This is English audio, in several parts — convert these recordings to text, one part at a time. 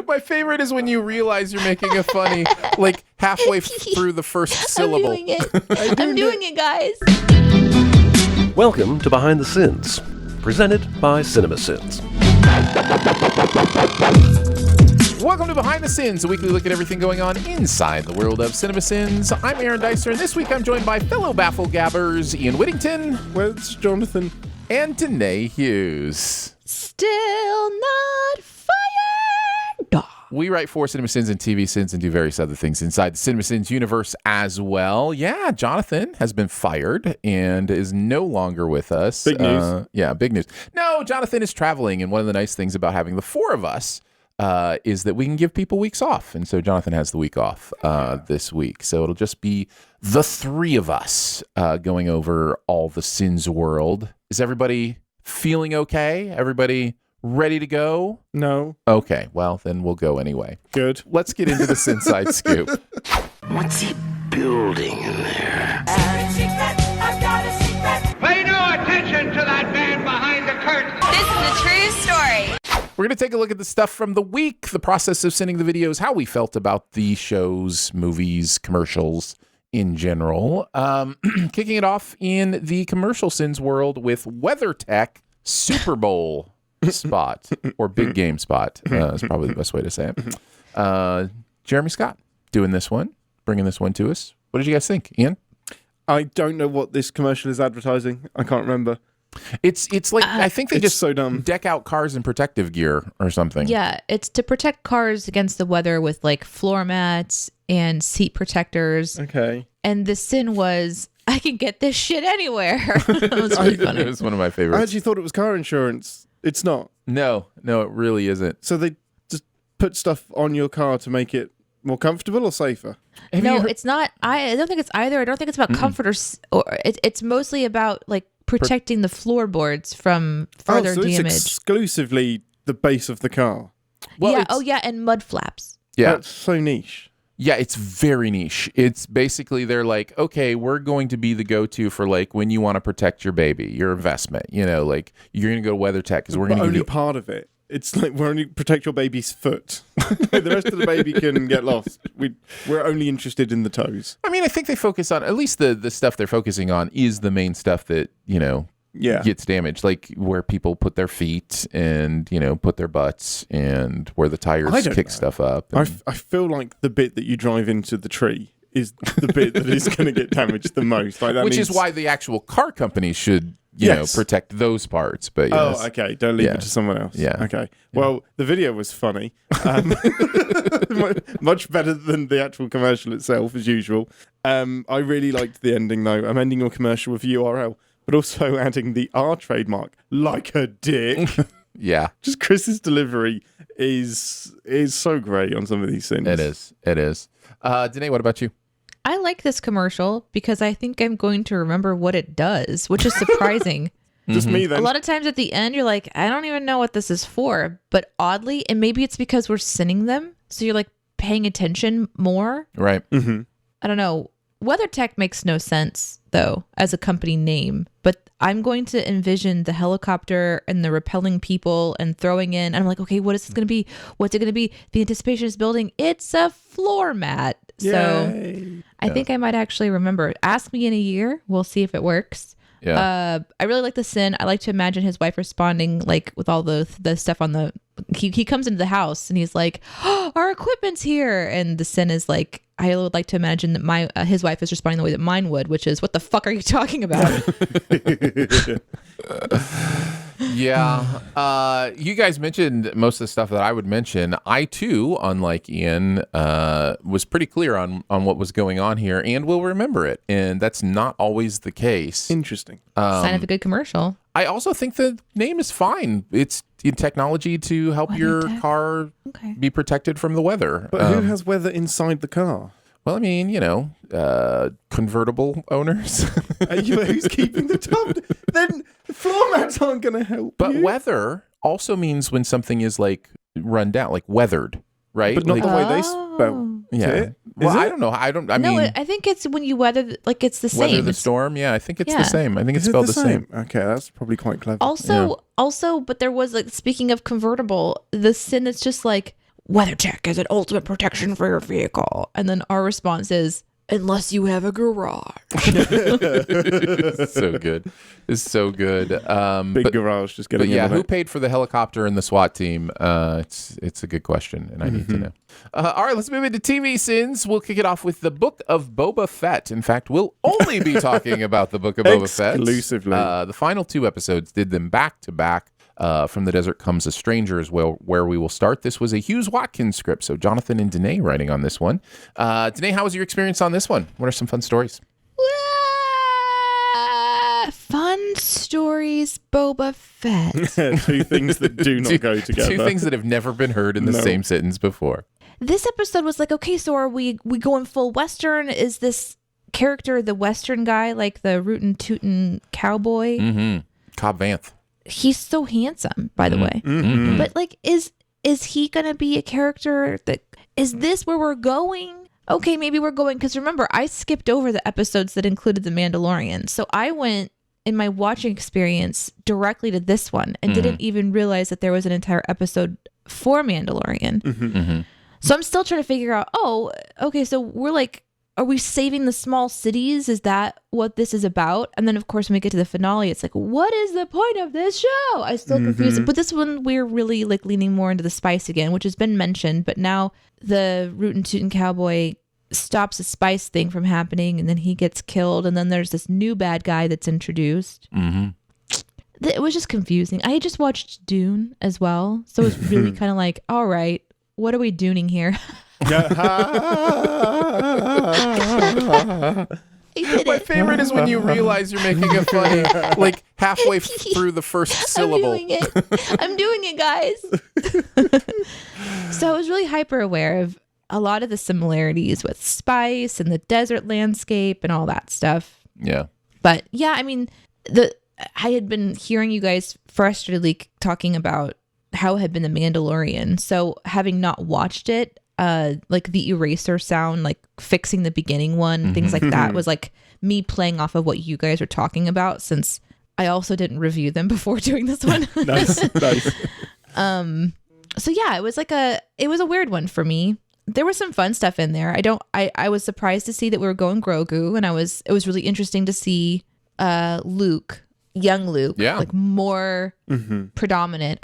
My favorite is when you realize you're making a funny, like halfway through the first syllable. I'm doing it. I'm doing it, guys. Welcome to Behind the Sins, presented by CinemaSins. Welcome to Behind the Sins, a weekly look at everything going on inside the world of CinemaSins. I'm Aaron Dicer, and this week I'm joined by fellow Bafflegabbers Ian Whittington. Well, it's Jonathan. And Deneé Hughes. Still not fired. We write for CinemaSins and TV Sins and do various other things inside the CinemaSins universe as well. Yeah, Jonathan has been fired and is no longer with us. Big news. Big news. No, Jonathan is traveling, and one of the nice things about having the four of us is that we can give people weeks off. And so Jonathan has the week off this week. So it'll just be the three of us going over all the Sins world. Is everybody feeling okay? Everybody ready to go? No. Okay, well, then we'll go anyway. Good. Let's get into the SinSide Scoop. What's he building in there? I've got a secret. Pay no attention to that man behind the curtain. This is a true story. We're going to take a look at the stuff from the week, the process of sending the videos, how we felt about the shows, movies, commercials in general. Kicking it off in the commercial Sins world with WeatherTech Superbowl spot, or big game spot is probably the best way to say it. Jeremy Scott doing this one, bringing this one to us. What did you guys think, Ian? I don't know what this commercial is advertising. I can't remember. It's like, I think they just so dumb. Deck out cars in protective gear or something. Yeah, it's to protect cars against the weather with like floor mats and seat protectors. Okay. And the sin was, I can get this shit anywhere. That was really funny. It was one of my favorites. I actually thought it was car insurance. It's not. No, it really isn't. So they just put stuff on your car to make it more comfortable or safer? It's not. I don't think it's either. I don't think it's about comfort or it's mostly about like protecting the floorboards from further so damage. It's exclusively the base of the car. Well, yeah. And mud flaps. Yeah. That's so niche. Yeah, it's very niche. It's basically, they're like, okay, we're going to be the go-to for like when you want to protect your baby, your investment. You know, like you're going to go to WeatherTech because we're going to only part of it. It's like we're only protect your baby's foot. The rest of the baby can get lost. We're only interested in the toes. I mean, I think they focus on, at least the stuff they're focusing on is the main stuff that, you know, gets damaged, like where people put their feet and, you know, put their butts and where the tires kick stuff up. I feel like the bit that you drive into the tree is the bit that is going to get damaged the most. Like Which is why the actual car companies should, you know, protect those parts. But yes. Oh, okay. Don't leave it to someone else. Yeah. Okay. Well, the video was funny. Much better than the actual commercial itself, as usual. I really liked the ending, though. I'm ending your commercial with URL, but also adding the R trademark, like a dick. Yeah. Just Chris's delivery is so great on some of these things. It is. Deneé, what about you? I like this commercial because I think I'm going to remember what it does, which is surprising. Just me then. A lot of times at the end, you're like, I don't even know what this is for. But oddly, and maybe it's because we're sending them, so you're like paying attention more. Right. Mm-hmm. I don't know. WeatherTech makes no sense, though, as a company name. But I'm going to envision the helicopter and the repelling people and throwing in. And I'm like, okay, what is this going to be? What's it going to be? The anticipation is building. It's a floor mat. So I think I might actually remember. Ask me in a year. We'll see if it works. Yeah. I really like the sin. I like to imagine his wife responding like with all the stuff on the. He comes into the house and he's like, oh, our equipment's here, and the sin is like, I would like to imagine that his wife is responding the way that mine would, which is, what the fuck are you talking about? Yeah. You guys mentioned most of the stuff that I would mention. I too, unlike Ian, was pretty clear on what was going on here and will remember it. And that's not always the case. Interesting. Sign of a good commercial. I also think the name is fine. It's in technology to help your car be protected from the weather. But who has weather inside the car? Well, I mean, you know, convertible owners. Who's keeping the top? Then the floor mats aren't going to help. But you. weather also means when something is like run down, like weathered, right? But not like, the way they spell. Yeah. It? Well, Is I it? don't know. I No, I think it's when you weather, like it's the same. Weather the It's- storm. Yeah, I think it's the Yeah. same. I think it's Is it spelled the same. Okay, that's probably quite clever. Also, but there was like, speaking of convertible, the sin that's just like, WeatherTech is an ultimate protection for your vehicle. And then our response is, unless you have a garage. It's so good. It's so good. Big garage, just getting. But yeah, in the who back. paid for the helicopter and the SWAT team? It's a good question, and I need to know. All right, let's move into TV sins. We'll kick it off with the Book of Boba Fett. In fact, we'll only be talking about the Book of Boba Fett Exclusively. The final 2 episodes did them back to back. From the Desert Comes a Stranger as well, where we will start. This was a Hughes Watkins script, so Jonathan and Deneé writing on this one. Deneé, how was your experience on this one? What are some fun stories? Fun stories, Boba Fett. 2 things that do not go together. 2 things that have never been heard in the same sentence before. This episode was like, okay, so are we going full Western? Is this character the Western guy, like the rootin' tootin' cowboy? Mm-hmm. Cobb Vanth. He's so handsome, by the way. Mm-hmm. But like, is he gonna be a character that is this where we're going? Okay, maybe we're going, because remember, I skipped over the episodes that included the Mandalorian, so I went in my watching experience directly to this one and didn't even realize that there was an entire episode for Mandalorian. Mm-hmm. So I'm still trying to figure out. Oh, okay, so we're like, are we saving the small cities? Is that what this is about? And then, of course, when we get to the finale, it's like, what is the point of this show? I still confused. But this one, we're really like leaning more into the spice again, which has been mentioned. But now the rootin' tootin' cowboy stops the spice thing from happening, and then he gets killed. And then there's this new bad guy that's introduced. Mm-hmm. It was just confusing. I just watched Dune as well. So it was really kind of like, all right, what are we Duning here? My favorite is when you realize you're making a funny, like halfway through the first syllable. I'm doing it, guys. So I was really hyper aware of a lot of the similarities with spice and the desert landscape and all that stuff. Yeah. But yeah, I mean, I had been hearing you guys frustratedly talking about how it had been the Mandalorian. So having not watched it, like the eraser sound, like fixing the beginning one, things like that was like me playing off of what you guys were talking about, since I also didn't review them before doing this one. Nice. So yeah, it was a weird one for me. There was some fun stuff in there. I was surprised to see that we were going Grogu, and it was really interesting to see Luke, young Luke, like more predominant.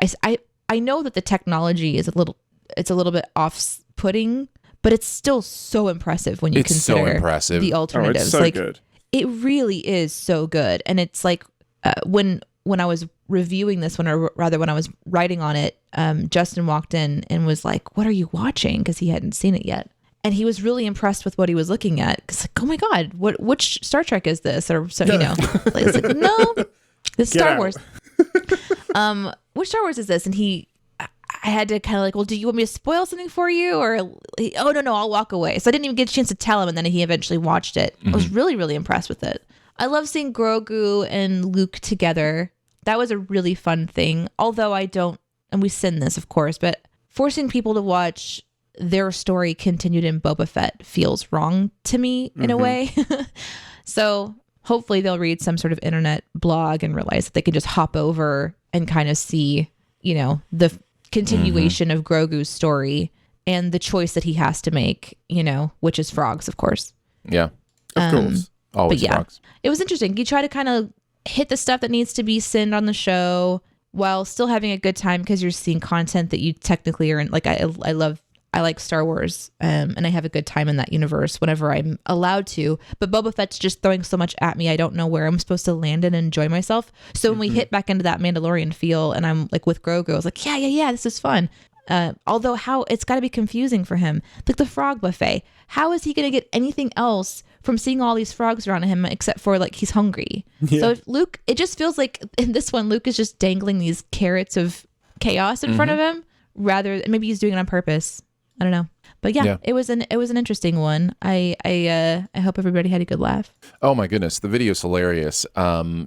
I know that the technology is a little bit off-putting, but it's still so impressive when you consider the alternatives. It's so like good. It really is so good. And it's like when I was reviewing this one, or rather when I was writing on it, Justin walked in and was like, "What are you watching?" Because he hadn't seen it yet. And he was really impressed with what he was looking at. Because like, oh my God, which Star Trek is this? Or so, like, it's like, no, this is Star Wars. Which Star Wars is this? And I had to kind of like, well, do you want me to spoil something for you? Or, oh, no, I'll walk away. So I didn't even get a chance to tell him. And then he eventually watched it. I was really, really impressed with it. I love seeing Grogu and Luke together. That was a really fun thing. Although I don't, and we sin this, of course, but forcing people to watch their story continued in Boba Fett feels wrong to me in a way. So hopefully they'll read some sort of internet blog and realize that they can just hop over and kind of see, the continuation of Grogu's story and the choice that he has to make, which is frogs, of course. Yeah, of course. Always frogs. It was interesting. You try to kind of hit the stuff that needs to be sinned on the show while still having a good time, because you're seeing content that you technically are in. Like I like Star Wars, and I have a good time in that universe whenever I'm allowed to. But Boba Fett's just throwing so much at me. I don't know where I'm supposed to land and enjoy myself. So when we hit back into that Mandalorian feel, and I'm like with Grogu, I was like, yeah, this is fun. Although how it's got to be confusing for him, like the frog buffet. How is he going to get anything else from seeing all these frogs around him except for like he's hungry? Yeah. So if Luke, it just feels like in this one, Luke is just dangling these carrots of chaos in front of him. Rather, maybe he's doing it on purpose. I don't know. But yeah, it was an interesting one. I hope everybody had a good laugh. Oh my goodness, the video's hilarious.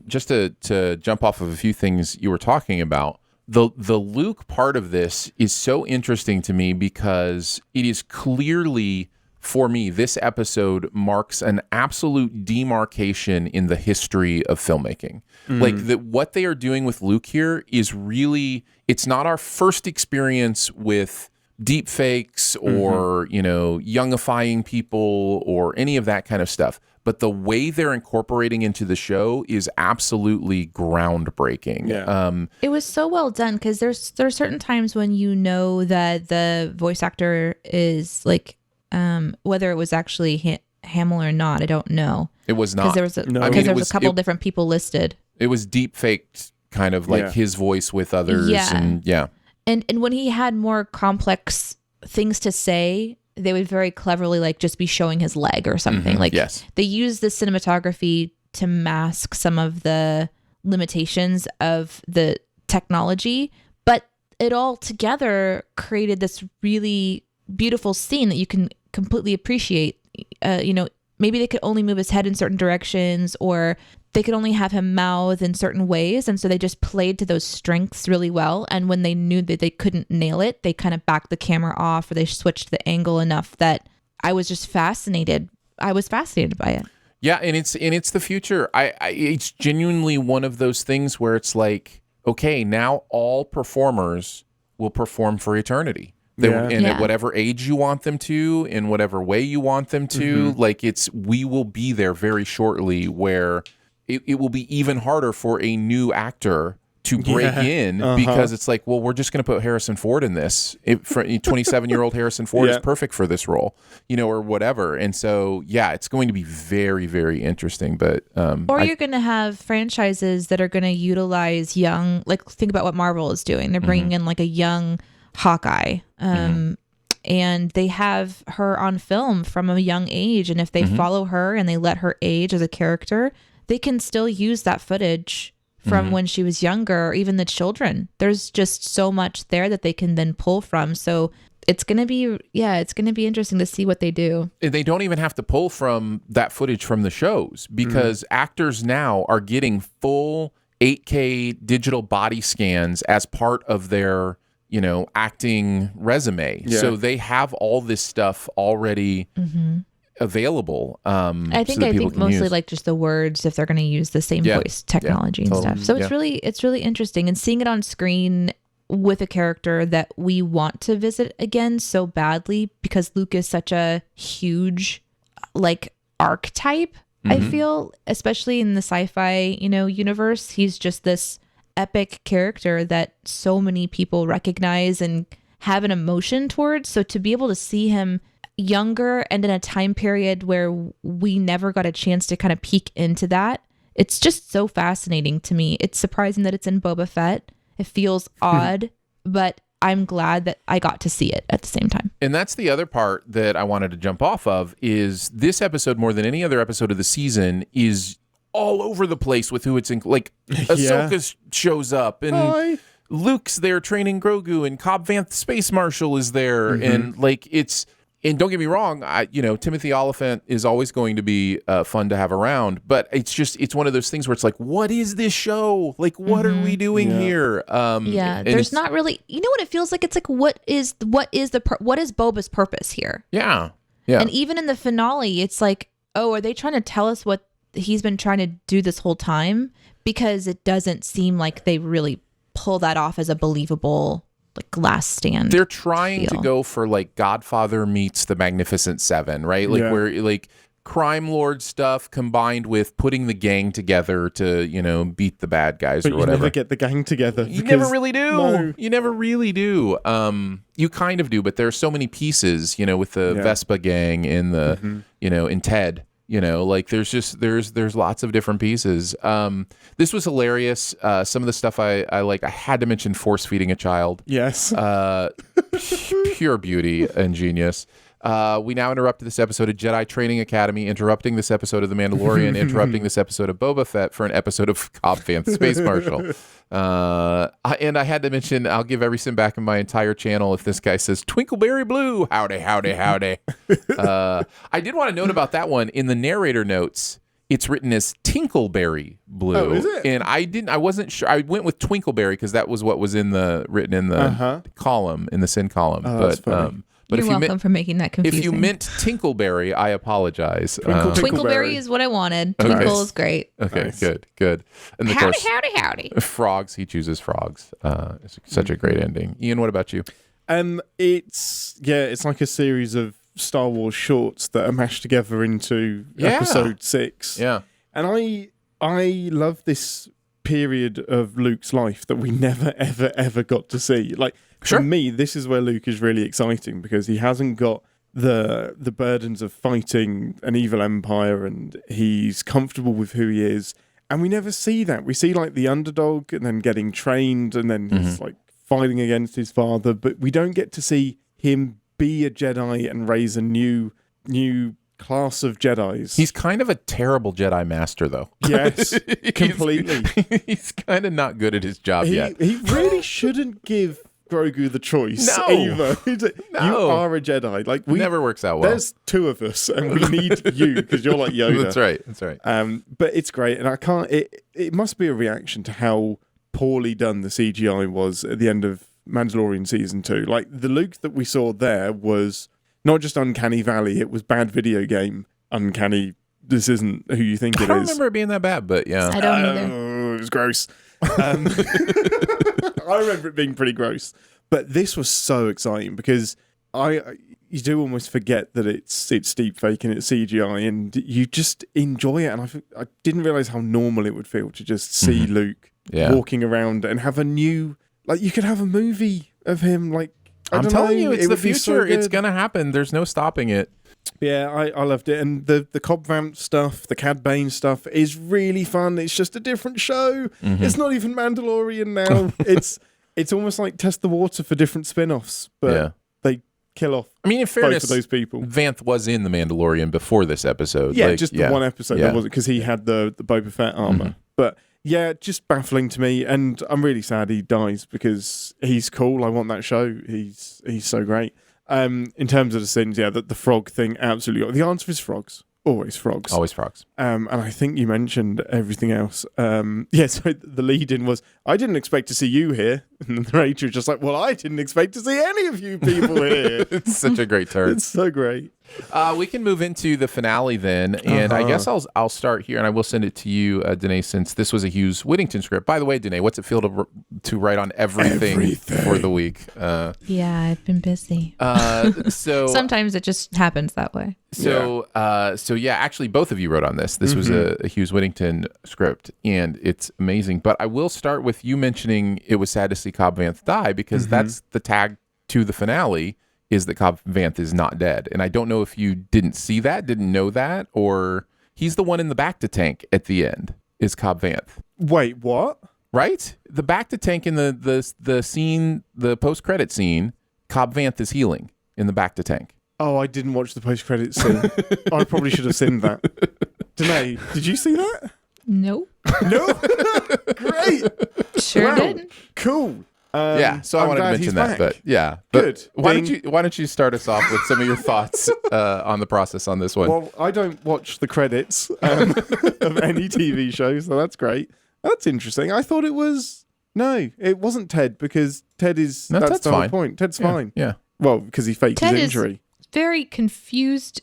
Just to jump off of a few things you were talking about, the Luke part of this is so interesting to me because it is clearly, for me, this episode marks an absolute demarcation in the history of filmmaking. Like what they are doing with Luke here is really, it's not our first experience with deep fakes or, youngifying people or any of that kind of stuff. But the way they're incorporating into the show is absolutely groundbreaking. Yeah. It was so well done because there's certain times when you know that the voice actor is like, whether it was actually Hamill or not, I don't know. It was not. Because there was a couple different people listed. It was deep faked, kind of like his voice with others. Yeah. And when he had more complex things to say, they would very cleverly like just be showing his leg or something. Like they use the cinematography to mask some of the limitations of the technology, but it all together created this really beautiful scene that you can completely appreciate. Maybe they could only move his head in certain directions, or they could only have him mouth in certain ways. And so they just played to those strengths really well. And when they knew that they couldn't nail it, they kind of backed the camera off, or they switched the angle enough that I was just fascinated. I was fascinated by it. Yeah. And it's the future. It's genuinely one of those things where it's like, okay, now all performers will perform for eternity. At whatever age you want them to, in whatever way you want them to, we will be there very shortly where it will be even harder for a new actor to break in because it's like, well, we're just going to put Harrison Ford in this. 27-year-old Harrison Ford is perfect for this role, or whatever. And so, it's going to be very, very interesting. But you're going to have franchises that are going to utilize young, like think about what Marvel is doing. They're bringing in like a young Hawkeye, and they have her on film from a young age, and if they follow her and they let her age as a character, they can still use that footage from when she was younger, or even the children. There's just so much there that they can then pull from. So it's gonna be interesting to see what they do. They don't even have to pull from that footage from the shows, because actors now are getting full 8K digital body scans as part of their acting resume. So they have all this stuff already available. I think mostly like just the words, if they're going to use the same voice technology and stuff. So it's really interesting, and seeing it on screen with a character that we want to visit again so badly, because Luke is such a huge like archetype. I feel, especially in the sci-fi, universe, he's just this epic character that so many people recognize and have an emotion towards. So to be able to see him younger and in a time period where we never got a chance to kind of peek into that, it's just so fascinating to me. It's surprising that it's in Boba Fett. It feels odd, but I'm glad that I got to see it at the same time. And that's the other part that I wanted to jump off of, is this episode, more than any other episode of the season, is all over the place with who it's in. Like Ahsoka shows up, and Luke's there training Grogu, and Cobb Vanth Space Marshal is there, and and don't get me wrong, Timothy Oliphant is always going to be fun to have around, but it's one of those things where it's like, what is this show? Like, what are we doing here? There's not really, what it feels like. It's like, what is Boba's purpose here? Yeah. And even in the finale, it's like, oh, are they trying to tell us what he's been trying to do this whole time? Because it doesn't seem like they really pull that off as a believable like last stand. They're trying to go for like Godfather meets the Magnificent Seven, right? Like where like crime lord stuff combined with putting the gang together to, beat the bad guys or whatever. You never get the gang together. You never really do. No. You never really do. You kind of do, but there are so many pieces, with the Vespa gang and the, in Ted. There's lots of different pieces. This was hilarious. Some of the stuff I had to mention force feeding a child. Yes. Pure beauty and genius. We now interrupt this episode of Jedi Training Academy, interrupting this episode of The Mandalorian, interrupting this episode of Boba Fett for an episode of Cobb Vanth Space Marshal. And I had to mention, I'll give every cent back in my entire channel if this guy says Twinkleberry Blue. Howdy, howdy, howdy. I did want to note about that one. In the narrator notes, it's written as Tinkleberry Blue. Oh, is it? And I wasn't sure. I went with Twinkleberry because that was what was written in the column, in the Sin column. Oh, that's funny. But You're welcome for making that confusing. If you meant Tinkleberry, I apologize. Twinkleberry is what I wanted. Twinkle is great. Okay, nice. good. And howdy. Frogs, he chooses frogs. It's such a great ending. Ian, what about you? It's like a series of Star Wars shorts that are mashed together into episode 6. Yeah. And I love this period of Luke's life that we never, ever, ever got to see. Like, for me, this is where Luke is really exciting because he hasn't got the burdens of fighting an evil empire, and he's comfortable with who he is. And we never see that. We see like the underdog and then getting trained and then he's like fighting against his father, but we don't get to see him be a Jedi and raise a new class of Jedis. He's kind of a terrible Jedi Master, though. Yes, completely. He's kind of not good at his job yet. He really shouldn't give Grogu the choice either. You are a Jedi. Like, never works out well. There's 2 of us, and we need you because you're like Yoda. That's right. But it's great, and I can't. It must be a reaction to how poorly done the CGI was at the end of Mandalorian season 2. Like, the Luke that we saw there was not just Uncanny Valley; it was bad video game Uncanny. This isn't who you think it is. I don't remember it being that bad, but yeah, I don't either. It was gross. I remember it being pretty gross, but this was so exciting because you do almost forget that it's deep fake and it's CGI, and you just enjoy it. And I didn't realize how normal it would feel to just see Luke walking around and have a new, like, you could have a movie of him. Like, I'm telling you, it's the future. So it's gonna happen. There's no stopping it. Yeah, I loved it. And the Cobb Vanth stuff, the Cad Bane stuff is really fun. It's just a different show. It's not even Mandalorian now. It's almost like Test the Water for different spin-offs, but they kill off in both fairness, of those people. Vanth was in The Mandalorian before this episode. Yeah, just the one episode. That wasn't because he had the Boba Fett armor. But yeah, just baffling to me. And I'm really sad he dies because he's cool. I want that show. He's so great. In terms of the sins, the frog thing, absolutely. The answer is frogs. Always frogs. Always frogs. And I think you mentioned everything else. So the lead-in was, I didn't expect to see you here. And the narrator was just like, well, I didn't expect to see any of you people here. It's such a great turn. It's so great. We can move into the finale then. And I guess I'll start here, and I will send it to you, Deneé, since this was a Hughes Whittington script. By the way, Deneé, what's it feel to write on everything for the week? Yeah, I've been busy. So sometimes it just happens that way. So actually, both of you wrote on this. This was a Hughes Whittington script, and it's amazing. But I will start with you mentioning it was sad to see Cobb Vanth die, because that's the tag to the finale, is that Cobb Vanth is not dead. And I don't know if you didn't know that, or he's the one in the back-to-tank at the end, is Cobb Vanth. Wait, what? Right? The back-to-tank in the scene, the post-credit scene, Cobb Vanth is healing in the back-to-tank. Oh, I didn't watch the post-credit scene. I probably should have seen that. Deneé, did you see that? Nope. No? Great. Sure did. Cool. So I wanted to mention that, but yeah. Good. Why don't you start us off with some of your thoughts on the process on this one? Well, I don't watch the credits of any TV show, so that's great. That's interesting. I thought it wasn't Ted, because that's Ted's the fine. whole point. Ted's fine. Yeah. Well, because he faked his injury. Is very confused.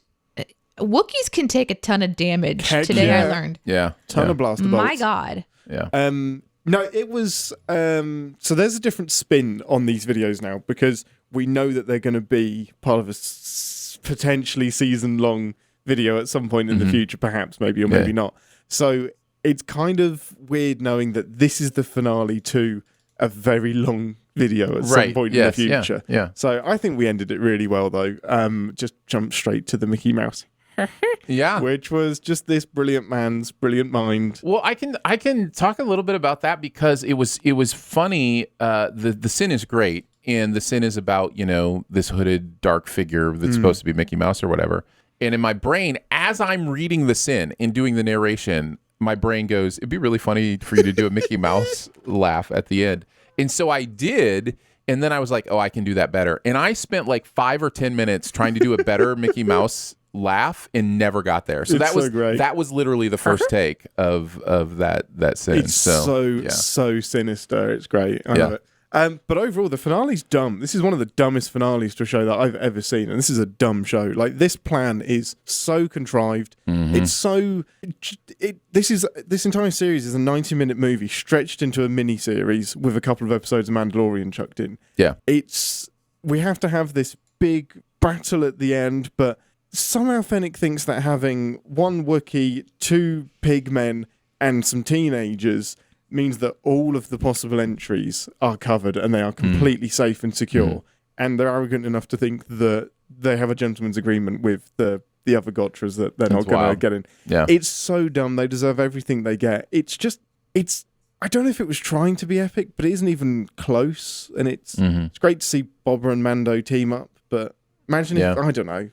Wookiees can take a ton of damage. Today I learned. Yeah. Ton of blaster bolts. My God. Yeah. No, it was... so there's a different spin on these videos now, because we know that they're going to be part of a potentially season-long video at some point in the future, perhaps, maybe, or maybe not. So it's kind of weird knowing that this is the finale to a very long video at some point in the future. Yeah. So I think we ended it really well, though. Just jumped straight to the Mickey Mouse. Yeah. Which was just this brilliant man's brilliant mind. Well, I can talk a little bit about that, because it was funny. The sin is great, and the sin is about, this hooded dark figure that's supposed to be Mickey Mouse or whatever. And in my brain, as I'm reading the sin and doing the narration, my brain goes, it'd be really funny for you to do a Mickey Mouse laugh at the end. And so I did. And then I was like, oh, I can do that better. And I spent like 5 or 10 minutes trying to do a better Mickey Mouse laugh and never got there. So that was literally the first take of that sin. It's so sinister. It's great. I love it. But overall, the finale's dumb. This is one of the dumbest finales to a show that I've ever seen, and this is a dumb show. Like, this plan is so contrived. It's so... This entire series is a 90-minute movie stretched into a mini-series with a couple of episodes of Mandalorian chucked in. Yeah. It's we have to have this big battle at the end, but somehow Fennec thinks that having one Wookiee, 2 pigmen, and some teenagers means that all of the possible entries are covered and they are completely safe and secure. And they're arrogant enough to think that they have a gentleman's agreement with the other Gotras that they're not going to get in. Yeah. It's so dumb. They deserve everything they get. It's I don't know if it was trying to be epic, but it isn't even close. And it's great to see Boba and Mando team up, but imagine if, I don't know,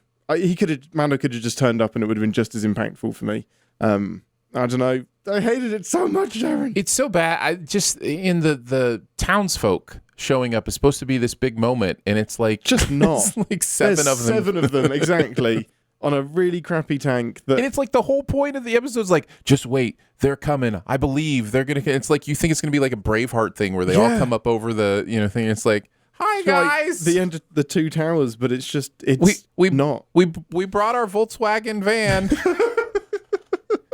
Mando could have just turned up and it would have been just as impactful for me. I don't know. I hated it so much, Darren. It's so bad. I just in the townsfolk showing up is supposed to be this big moment, and it's like just not. It's like seven There's of them. 7 of them exactly on a really crappy tank. And it's like the whole point of the episode is like, just wait, they're coming. I believe they're gonna. It's like you think it's gonna be like a Braveheart thing where they all come up over the thing. It's like, hi guys, like the end of the 2 towers, but it's we not. We brought our Volkswagen van.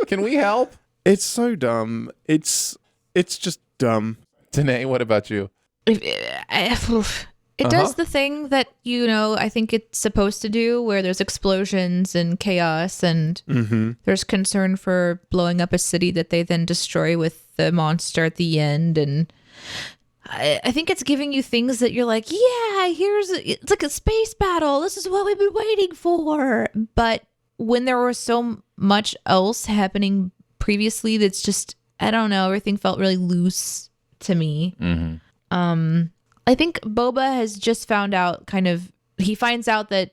Can we help? It's so dumb. It's just dumb. Deneé, what about you? It does the thing that, I think it's supposed to do, where there's explosions and chaos and there's concern for blowing up a city that they then destroy with the monster at the end. And I think it's giving you things that you're like, yeah, it's like a space battle. This is what we've been waiting for. But when there was so much else happening previously, that's just, I don't know, everything felt really loose to me. I think Boba has just found out he finds out that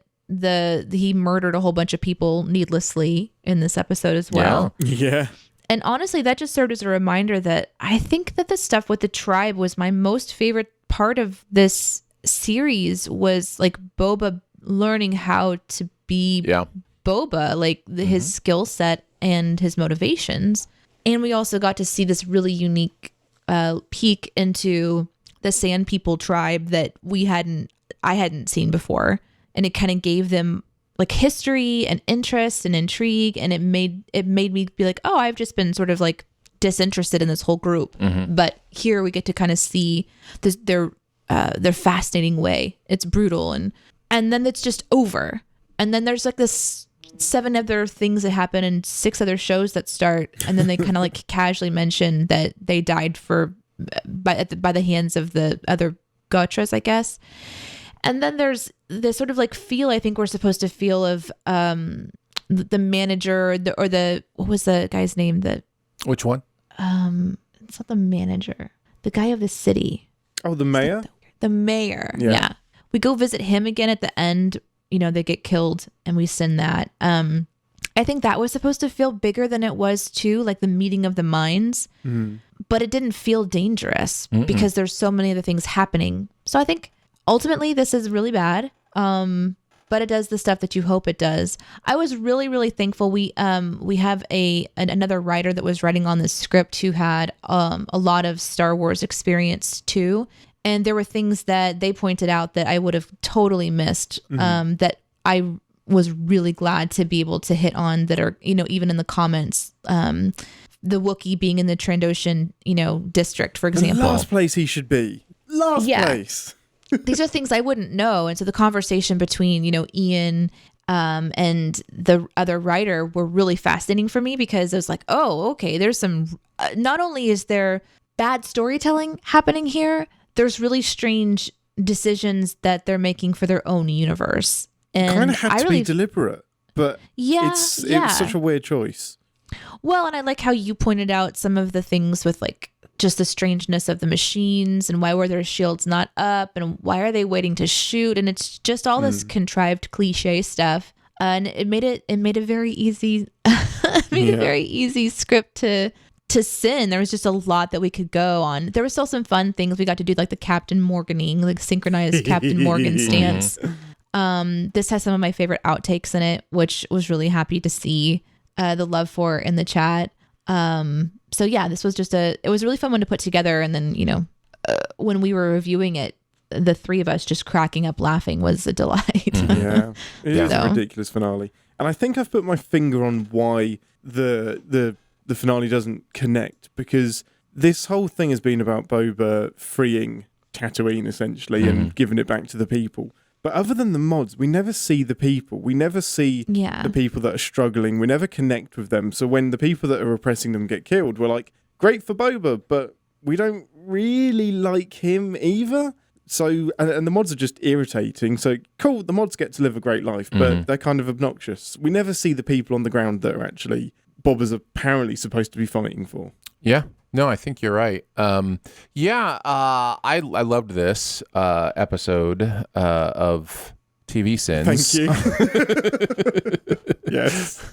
he murdered a whole bunch of people needlessly in this episode as well. Yeah. And honestly, that just served as a reminder that I think that the stuff with the tribe was my most favorite part of this series, was like Boba learning how to be Boba, like his skill set and his motivations. And we also got to see this really unique peek into the Sand People tribe that I hadn't seen before. And it kind of gave them like history and interest and intrigue. And it made me be like, oh, I've just been sort of like disinterested in this whole group. But here we get to kind of see their fascinating way. It's brutal. And then it's just over. And then there's like this 7 other things that happen and 6 other shows that start. And then they kind of like casually mention that they died by the hands of the other Gotras, I guess. And then there's this sort of like feel I think we're supposed to feel of the manager what was the guy's name? Which one? It's not the manager. The guy of the city. Oh, the mayor? The mayor. Yeah. We go visit him again at the end. They get killed and we send that. I think that was supposed to feel bigger than it was too, like the meeting of the minds. But it didn't feel dangerous because there's so many other things happening. So I think ultimately this is really bad. But it does the stuff that you hope it does. I was really, really thankful. We have another writer that was writing on this script who had a lot of Star Wars experience too. And there were things that they pointed out that I would have totally missed, that I was really glad to be able to hit on, that are, even in the comments. The Wookiee being in the Trandoshan, district, for example. The last place he should be. Last place. These are things I wouldn't know. And so the conversation between, Ian and the other writer were really fascinating for me, because it was like, oh, okay, there's some, not only is there bad storytelling happening here, there's really strange decisions that they're making for their own universe. And kind of had to be deliberate, but it's such a weird choice. Well, and I like how you pointed out some of the things with like just the strangeness of the machines and why were their shields not up and why are they waiting to shoot, and it's just all this contrived cliche stuff, and it made a very easy a very easy script to sin. There was just a lot that we could go on. There were still some fun things we got to do, like the Captain Morganing, like synchronized Captain Morgan stance. This has some of my favorite outtakes in it, which was really happy to see the love for in the chat. So yeah, this was it was a really fun one to put together. And then, when we were reviewing it, the 3 of us just cracking up laughing was a delight. Yeah, it is a ridiculous finale. And I think I've put my finger on why the finale doesn't connect, because this whole thing has been about Boba freeing Tatooine essentially and giving it back to the people. But other than the mods, we never see the people. We never see the people that are struggling. We never connect with them. So when the people that are oppressing them get killed, we're like, great for Boba, but we don't really like him either. So, and the mods are just irritating. So, cool, the mods get to live a great life, but they're kind of obnoxious. We never see the people on the ground that are actually Boba's apparently supposed to be fighting for. Yeah. No, I think you're right. I loved this episode of TV Sins. Thank you. Yes.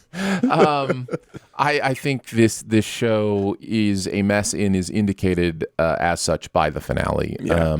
I think this show is a mess and is indicated as such by the finale. Yeah.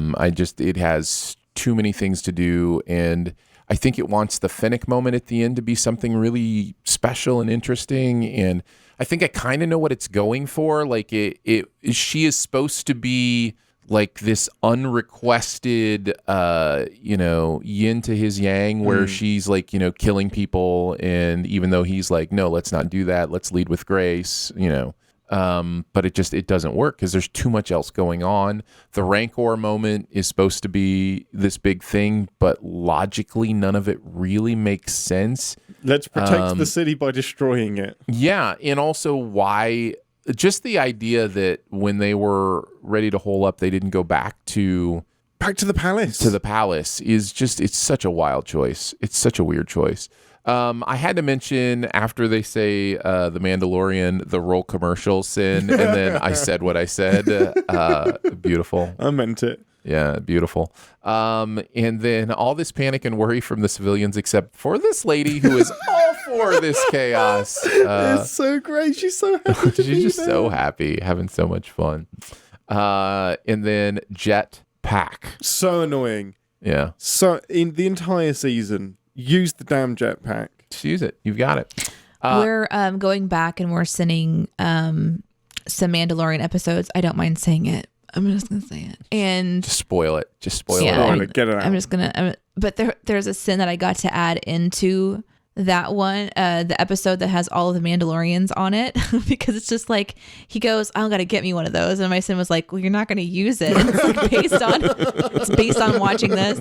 It has too many things to do, and I think it wants the Fennec moment at the end to be something really special and interesting, and I think I kind of know what it's going for. Like she is supposed to be like this unrequested, yin to his yang, where she's like, killing people. And even though he's like, no, let's not do that. Let's lead with grace, but it doesn't work because there's too much else going on. The Rancor moment is supposed to be this big thing, but logically none of it really makes sense. Let's protect the city by destroying it. Yeah, and also why just the idea that when they were ready to hole up, they didn't go back to the palace. To the palace is just, it's such a wild choice. It's such a weird choice. I had to mention after they say the Mandalorian, the roll commercial sin, and then I said what I said. Beautiful. I meant it. Yeah, beautiful. And then all this panic and worry from the civilians, except for this lady who is all for this chaos. It's so great. She's so happy to be She's just there. so happy, having so much fun. And then Jet Pack. So annoying. Yeah. So in the entire season, use the damn jetpack. Just use it. You've got it. We're going back and we're sending some Mandalorian episodes. I don't mind saying it. I'm just gonna say it and just spoil it. Just spoil yeah, it. All. Get it out. I'm just gonna. But there's a sin that I got to add into that one, the episode that has all of the Mandalorians on it, because it's just like he goes, "I gotta get me one of those," and my sin was like, "Well, you're not gonna use it." It's like based on watching this,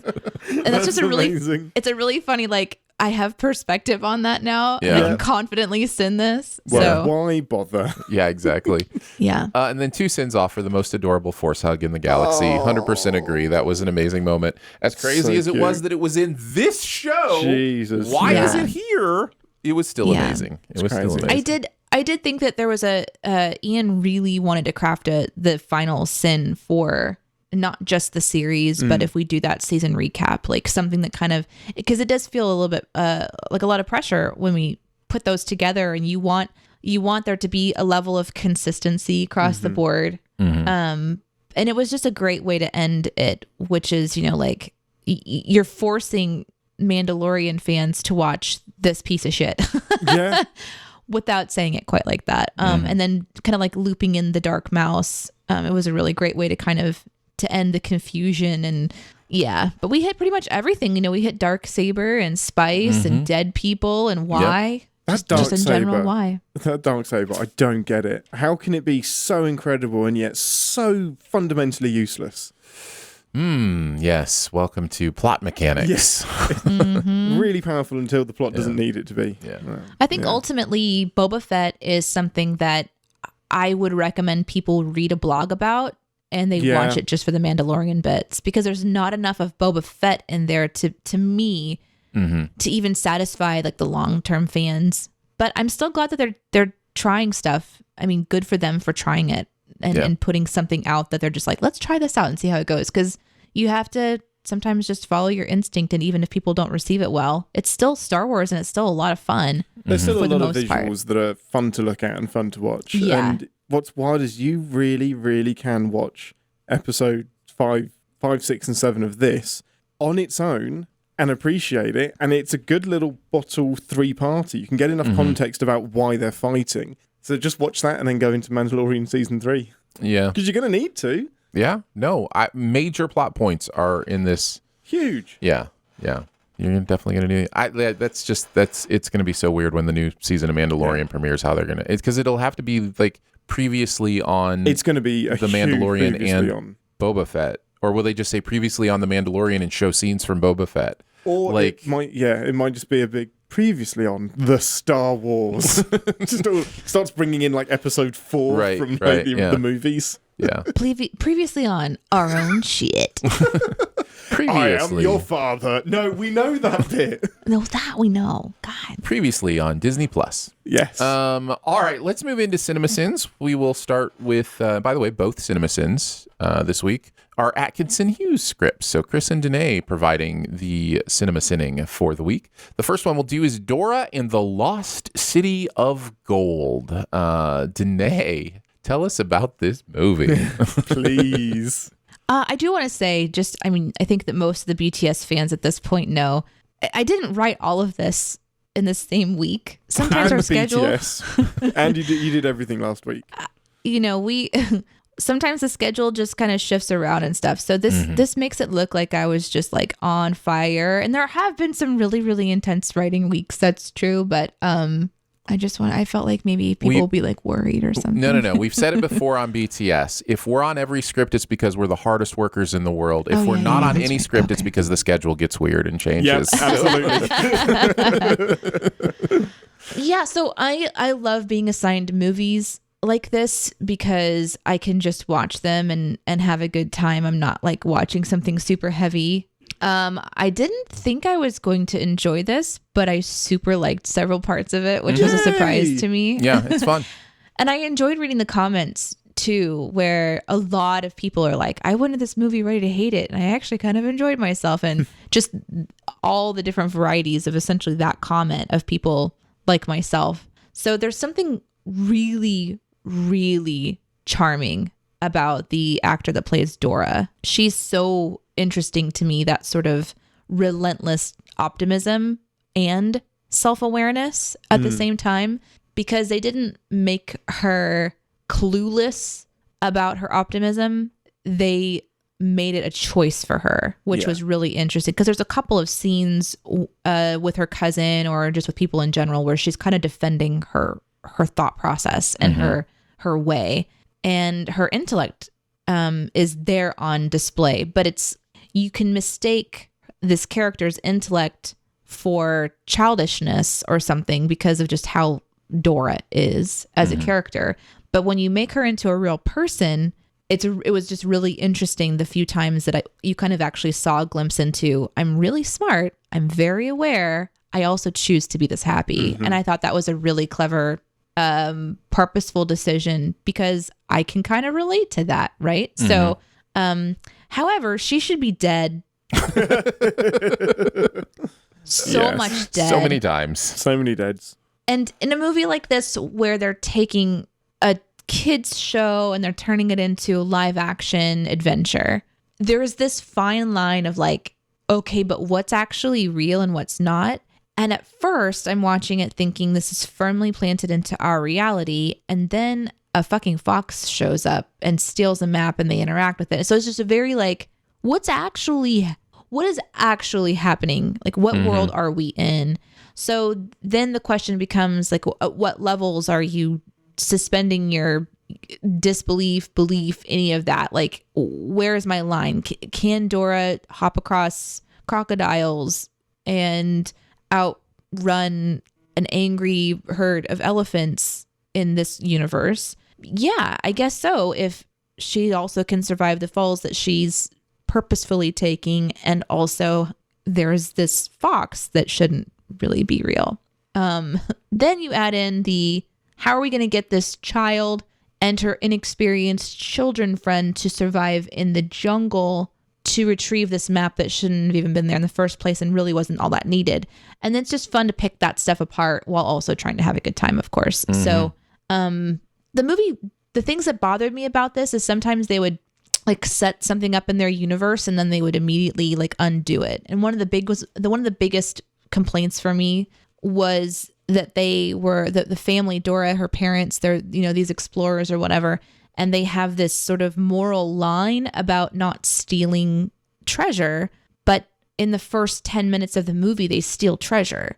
and that's just amazing. It's a really funny like. I have perspective on that now. Yeah. And I can confidently sin this. Well, So why bother? Yeah, exactly. yeah. And then 2 sins off for the most adorable force hug in the galaxy. 100% agree. That was an amazing moment. As crazy So as it cute. was that it was in this show, Jesus. why Yeah. is it here? It was still Yeah. amazing. It It's was still crazy. amazing. I did think that there was Ian really wanted to craft the final sin for not just the series, but if we do that season recap, like something that kind of, because it does feel a little bit like a lot of pressure when we put those together, and you want there to be a level of consistency across the board. And it was just a great way to end it, which is, like you're forcing Mandalorian fans to watch this piece of shit. Yeah. Without saying it quite like that. And then kind of like looping in the Dark Mouse. It was a really great way to kind of to end the confusion. And yeah, but we hit pretty much everything. We hit Dark Saber and Spice and dead people and why. That Just in general, Darksaber. why? That Darksaber, I don't get it. How can it be so incredible and yet so fundamentally useless? Yes. Welcome to plot mechanics. Yes. Really powerful until the plot doesn't need it to be. Yeah. I think ultimately Boba Fett is something that I would recommend people read a blog about and they watch it just for the Mandalorian bits, because there's not enough of Boba Fett in there to me to even satisfy like the long-term fans. But I'm still glad that they're trying stuff. I mean, good for them for trying it and putting something out that they're just like, let's try this out and see how it goes. Because you have to sometimes just follow your instinct, and even if people don't receive it well, it's still Star Wars and it's still a lot of fun. There's still a for the lot of most part. visuals that are fun to look at and fun to watch. Yeah. And what's wild is you really, really can watch episode 5, 6, and 7 of this on its own and appreciate it. And it's a good little bottle 3-parter. You can get enough context about why they're fighting. So just watch that and then go into Mandalorian season 3. Yeah. Because you're going to need to. Yeah. No, major plot points are in this. Huge. Yeah. Yeah. You're definitely going to need it. It's going to be so weird when the new season of Mandalorian premieres, how they're going to, it's because it'll have to be like previously on It's going to be a the huge Mandalorian previously and on. Boba Fett, Or will they just say previously on The Mandalorian and show scenes from Boba Fett? Or like, it might just be a big previously on the Star Wars. Starts bringing in like episode 4 from the movies. Yeah. Previously on our own shit. Previously. I am your father. No, we know that bit. No, that we know. God. Previously on Disney Plus. Yes. All right, let's move into CinemaSins. We will start with, by the way, both CinemaSins this week are Atkinson Hughes scripts. So Chris and Deneé providing the cinema sinning for the week. The first one we'll do is Dora in the Lost City of Gold. Deneé, tell us about this movie. Please. I do want to say I think that most of the BTS fans at this point know I didn't write all of this in the same week. Sometimes our schedule. BTS. And you did everything last week. We sometimes the schedule just kind of shifts around and stuff. So this makes it look like I was just like on fire. And there have been some really, really intense writing weeks. That's true. But I felt like maybe people will be like worried or something. No. We've said it before on BTS. If we're on every script, it's because we're the hardest workers in the world. If we're not on any script, it's because the schedule gets weird and changes. Yes, absolutely. Yeah, so I love being assigned movies like this because I can just watch them and have a good time. I'm not like watching something super heavy. I didn't think I was going to enjoy this, but I super liked several parts of it, which was a surprise to me. Yeah, it's fun. And I enjoyed reading the comments too, where a lot of people are like, I went to this movie ready to hate it, and I actually kind of enjoyed myself. And just all the different varieties of essentially that comment of people like myself. So there's something really, really charming about the actor that plays Dora. She's so interesting to me, that sort of relentless optimism and self-awareness at the same time, because they didn't make her clueless about her optimism. They made it a choice for her, which was really interesting, because there's a couple of scenes with her cousin or just with people in general where she's kind of defending her thought process and her way, and her intellect is there on display. But you can mistake this character's intellect for childishness or something because of just how Dora is as a character. But when you make her into a real person, it was just really interesting the few times that you kind of actually saw a glimpse into, I'm really smart, I'm very aware, I also choose to be this happy. And I thought that was a really clever, purposeful decision, because I can kind of relate to that, right? So, however, she should be dead. Much dead. So many times. So many deads. And in a movie like this, where they're taking a kids show and they're turning it into a live action adventure, there's this fine line of like, okay, but what's actually real and what's not? And at first I'm watching it thinking this is firmly planted into our reality. And then a fucking fox shows up and steals a map and they interact with it. So it's just a very like, what is actually happening? Like, what world are we in? So then the question becomes like, at what levels are you suspending your disbelief, belief, any of that? Like, where is my line? Can Dora hop across crocodiles and outrun an angry herd of elephants in this universe? Yeah, I guess so. If she also can survive the falls that she's purposefully taking, and also there's this fox that shouldn't really be real. Then you add in how are we going to get this child and her inexperienced children friend to survive in the jungle to retrieve this map that shouldn't have even been there in the first place and really wasn't all that needed. And it's just fun to pick that stuff apart while also trying to have a good time, of course. So the movie, the things that bothered me about this is sometimes they would like set something up in their universe and then they would immediately like undo it. And one of the biggest complaints for me was that they were the family, Dora, her parents, they're, these explorers or whatever, and they have this sort of moral line about not stealing treasure, but in the first 10 minutes of the movie they steal treasure.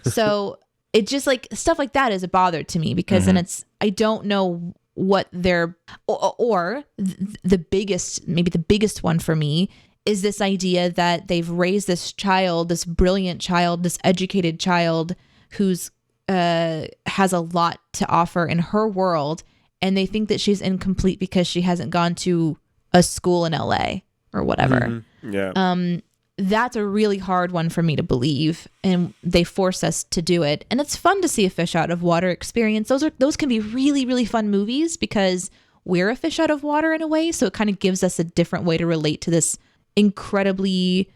So it just like stuff like that is a bother to me, because then I don't know what they're, or the biggest, maybe the biggest one for me is this idea that they've raised this child, this brilliant child, this educated child who's has a lot to offer in her world, and they think that she's incomplete because she hasn't gone to a school in LA or whatever. Yeah. That's a really hard one for me to believe, and they force us to do it. And it's fun to see a fish out of water experience. Those can be really, really fun movies because we're a fish out of water in a way. So it kind of gives us a different way to relate to this incredibly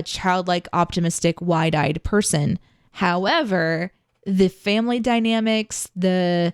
childlike, optimistic, wide-eyed person. However, the family dynamics, the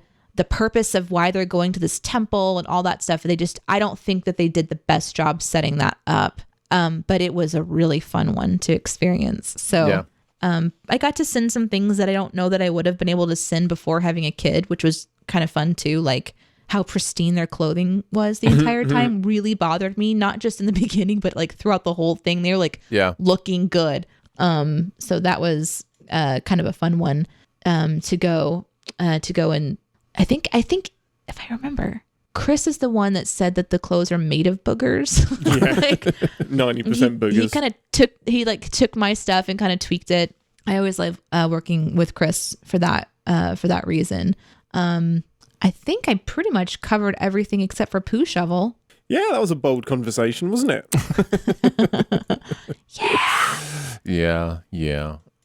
purpose of why they're going to this temple and all that stuff, I don't think that they did the best job setting that up. But it was a really fun one to experience. So I got to sin some things that I don't know that I would have been able to sin before having a kid, which was kind of fun too. Like how pristine their clothing was the entire time really bothered me, not just in the beginning, but like throughout the whole thing. They were like looking good. So that was kind of a fun one to go and I think if I remember, Chris is the one that said that the clothes are made of boogers. Yeah. Like 90% boogers. He kind of took my stuff and kind of tweaked it. I always love working with Chris for that reason. I think I pretty much covered everything except for Poo Shovel. Yeah, that was a bold conversation, wasn't it? Yeah.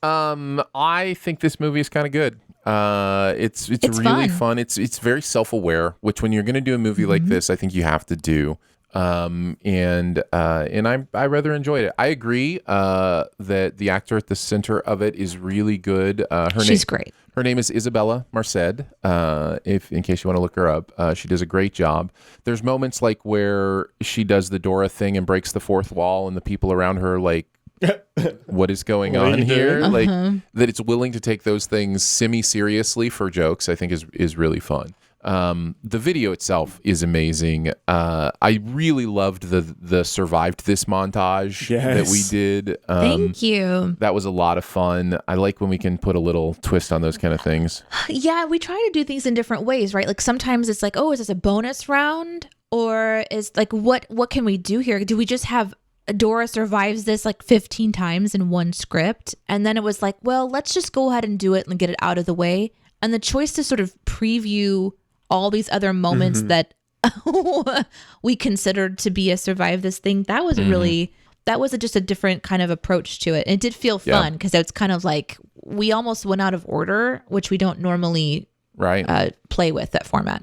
I think this movie is kind of good. It's really fun. It's very self-aware, which when you're going to do a movie like this, I think you have to do. And I rather enjoyed it. I agree that the actor at the center of it is really good. She's great. Her name is Isabella Marced. In case you want to look her up, she does a great job. There's moments like where she does the Dora thing and breaks the fourth wall, and the people around her like, what is going on here? Like that it's willing to take those things semi-seriously for jokes, I think is really fun. The video itself is amazing. I really loved the survived this montage that we did. Thank you. That was a lot of fun. I like when we can put a little twist on those kind of things. Yeah, we try to do things in different ways, right? Like sometimes it's like, oh, is this a bonus round? Or is like, what can we do here? Do we just have Dora survives this like 15 times in one script? And then it was like, well, let's just go ahead and do it and get it out of the way. And the choice to sort of preview all these other moments that we considered to be a survive this thing, that was just a different kind of approach to it. And it did feel fun because it's kind of like we almost went out of order, which we don't normally play with that format.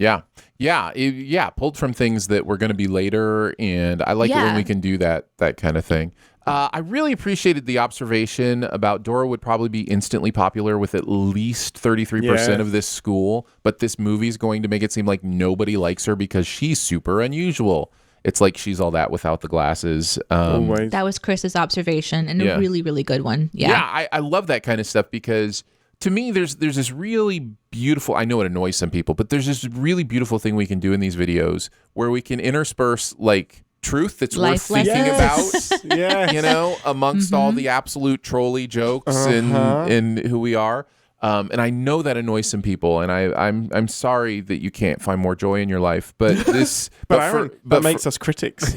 Pulled from things that were going to be later, and I like it when we can do that kind of thing. I really appreciated the observation about Dora would probably be instantly popular with at least 33% of this school, but this movie's going to make it seem like nobody likes her because she's super unusual. It's like she's all that without the glasses. That was Chris's observation, and a really, really good one. I love that kind of stuff because to me, there's this really beautiful, I know it annoys some people, but there's this really beautiful thing we can do in these videos where we can intersperse like truth that's worth thinking about, you know, amongst all the absolute trolley jokes and who we are. And I know that annoys some people, and I'm sorry that you can't find more joy in your life, but this, that makes us critics.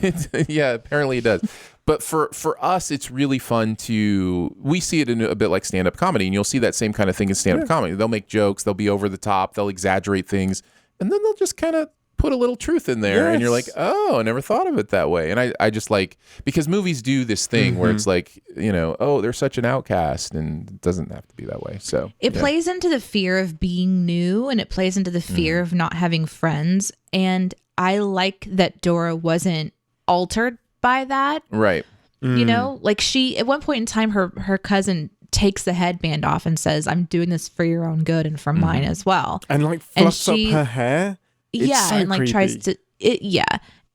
Yeah, apparently it does. But for us, it's really fun we see it in a bit like stand-up comedy, and you'll see that same kind of thing in stand-up comedy. They'll make jokes, they'll be over the top, they'll exaggerate things, and then they'll just kind of put a little truth in there, and you're like, oh, I never thought of it that way. And I just like, because movies do this thing where it's like, you know, oh, they're such an outcast, and it doesn't have to be that way. So it plays into the fear of being new, and it plays into the fear of not having friends. And I like that Dora wasn't altered by that. Right. You know, like at one point in time, her cousin takes the headband off and says, I'm doing this for your own good and for mine as well. And like fluffs up her hair. It's so and like creepy. Tries to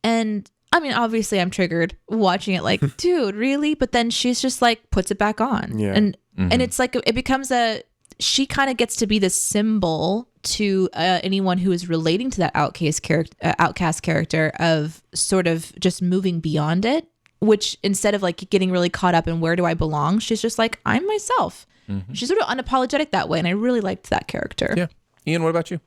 and I mean, obviously I'm triggered watching it, like, dude, really? But then she's just like puts it back on, and it's like it becomes she kind of gets to be the symbol to anyone who is relating to that outcast character of sort of just moving beyond it, which instead of like getting really caught up in where do I belong, she's just like, I'm myself. She's sort of unapologetic that way, and I really liked that character. Yeah. Ian, what about you?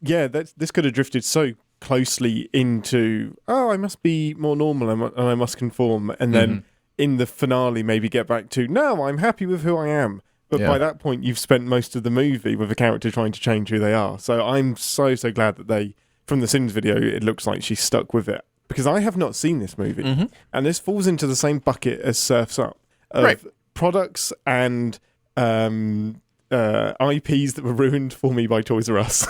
this could have drifted so closely into, I must be more normal and I must conform. And then in the finale, maybe get back to, no, I'm happy with who I am. But by that point, you've spent most of the movie with a character trying to change who they are. So I'm so glad that from the Sins video, it looks like she's stuck with it. Because I have not seen this movie. And this falls into the same bucket as Surf's Up. Of products and IPs that were ruined for me by Toys R Us.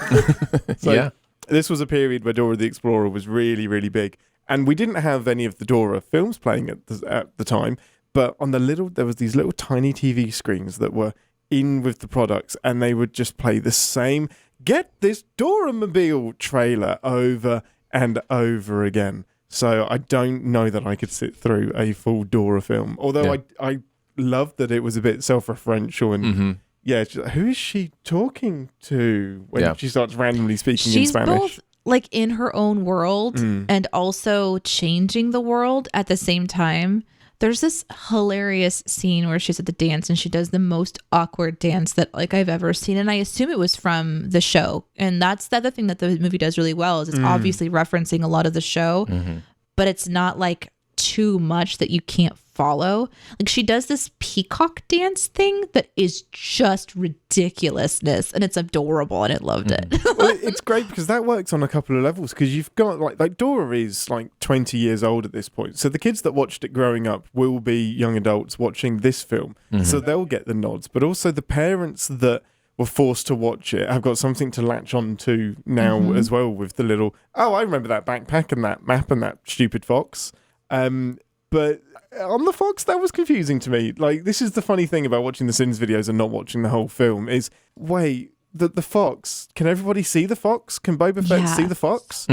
This was a period where Dora the Explorer was really, really big. And we didn't have any of the Dora films playing at the time. But on there was these little tiny TV screens that were in with the products, and they would just play the same "Get This Dora-mobile" trailer over and over again. So I don't know that I could sit through a full Dora film. Although I loved that it was a bit self-referential and who is she talking to when she starts randomly speaking in Spanish? She's both like in her own world and also changing the world at the same time. There's this hilarious scene where she's at the dance and she does the most awkward dance that like I've ever seen. And I assume it was from the show. And that's the other thing that the movie does really well is it's obviously referencing a lot of the show, but it's not like too much that you can't follow. Like she does this peacock dance thing that is just ridiculousness and it's adorable and I loved it. Well, it's great because that works on a couple of levels because you've got like Dora is like 20 years old at this point. So the kids that watched it growing up will be young adults watching this film. So they'll get the nods, but also the parents that were forced to watch it have got something to latch on to now as well with the little, I remember that backpack and that map and that stupid fox. But on the fox, that was confusing to me. Like, this is the funny thing about watching the Sins videos and not watching the whole film is, wait, the fox, can everybody see the fox? Can Boba Fett see the fox?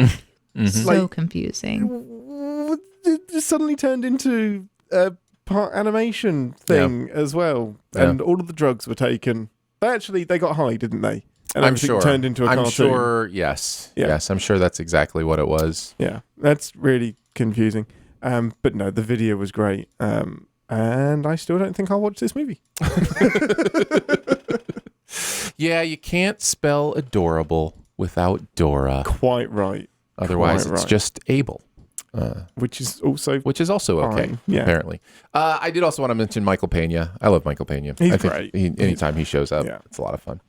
So confusing. It suddenly turned into a part animation thing as well. And all of the drugs were taken. They got high, didn't they? And I'm sure. Turned into a cartoon. I'm sure, yes. Yeah. Yes, I'm sure that's exactly what it was. Yeah, that's really confusing. But no, the video was great. And I still don't think I'll watch this movie. Yeah, you can't spell adorable without Dora. Quite right. Otherwise, it's just Abel. Which is also okay, apparently. I did also want to mention Michael Pena. I love Michael Pena. He's great. Anytime he shows up, it's a lot of fun.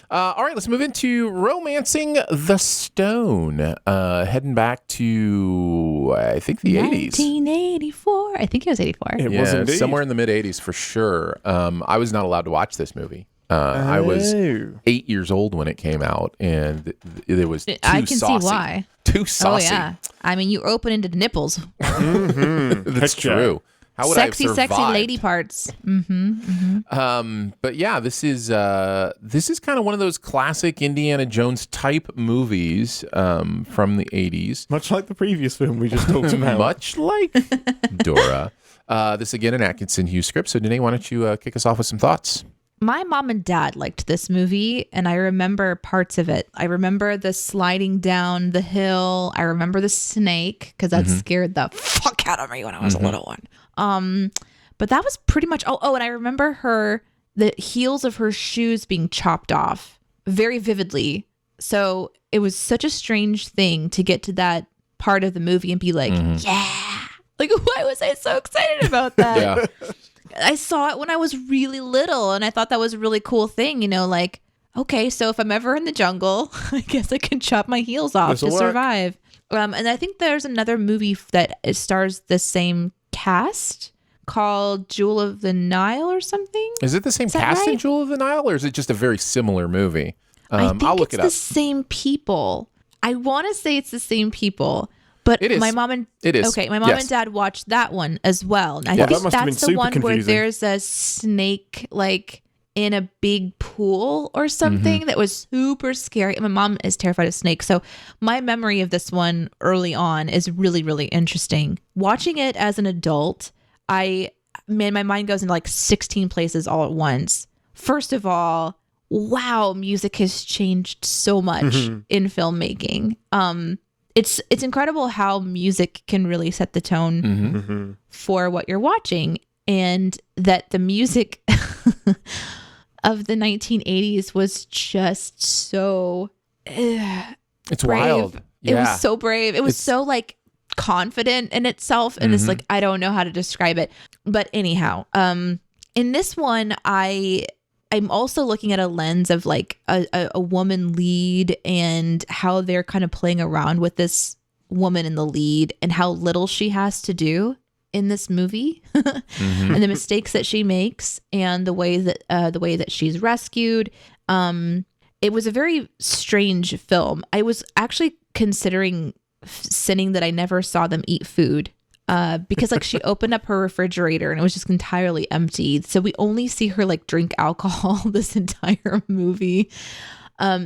All right, let's move into Romancing the Stone. Heading back to, I think, the 80s. 1984. I think it was 84. It was indeed. Somewhere in the mid-80s for sure. I was not allowed to watch this movie. I was 8 years old when it came out, and it was too saucy. I can see why. Too saucy. Oh, yeah. I mean, you open into the nipples. That's true. How would sexy, I have survived? sexy lady parts. But yeah, this is kind of one of those classic Indiana Jones type movies from the 80s. Much like the previous film we just talked about. Much like Dora. This again an Atkinson Hughes script. So Deneé, why don't you kick us off with some thoughts? My mom and dad liked this movie, and I remember parts of it. I remember the sliding down the hill. I remember the snake, because that scared the fuck out of me when I was a little one. But that was pretty much... Oh, and I remember the heels of her shoes being chopped off very vividly. So it was such a strange thing to get to that part of the movie and be like, yeah! Like, why was I so excited about that? Yeah. I saw it when I was really little, and I thought that was a really cool thing, like, okay, so if I'm ever in the jungle, I guess I can chop my heels off to survive. And I think there's another movie that stars the same cast called Jewel of the Nile or something. Is it the same cast in Jewel of the Nile, or is it just a very similar movie? I think I'll look it up. It's the same people. I want to say it's the same people. But it is. My mom and and dad watched that one as well. And I think that's the one where there's a snake like in a big pool or something that was super scary. And my mom is terrified of snakes. So my memory of this one early on is really, really interesting. Watching it as an adult, my mind goes into like 16 places all at once. First of all, wow, music has changed so much in filmmaking. It's incredible how music can really set the tone for what you're watching, and that the music of the 1980s was just so It's brave. wild. It Yeah. was so brave. It was so like confident in itself, and it's like I don't know how to describe it. But anyhow, in this one, I'm also looking at a lens of like a woman lead and how they're kind of playing around with this woman in the lead and how little she has to do in this movie and the mistakes that she makes and the way that she's rescued. It was a very strange film. I was actually considering sinning that I never saw them eat food. Because like she opened up her refrigerator and it was just entirely empty. So we only see her like drink alcohol this entire movie.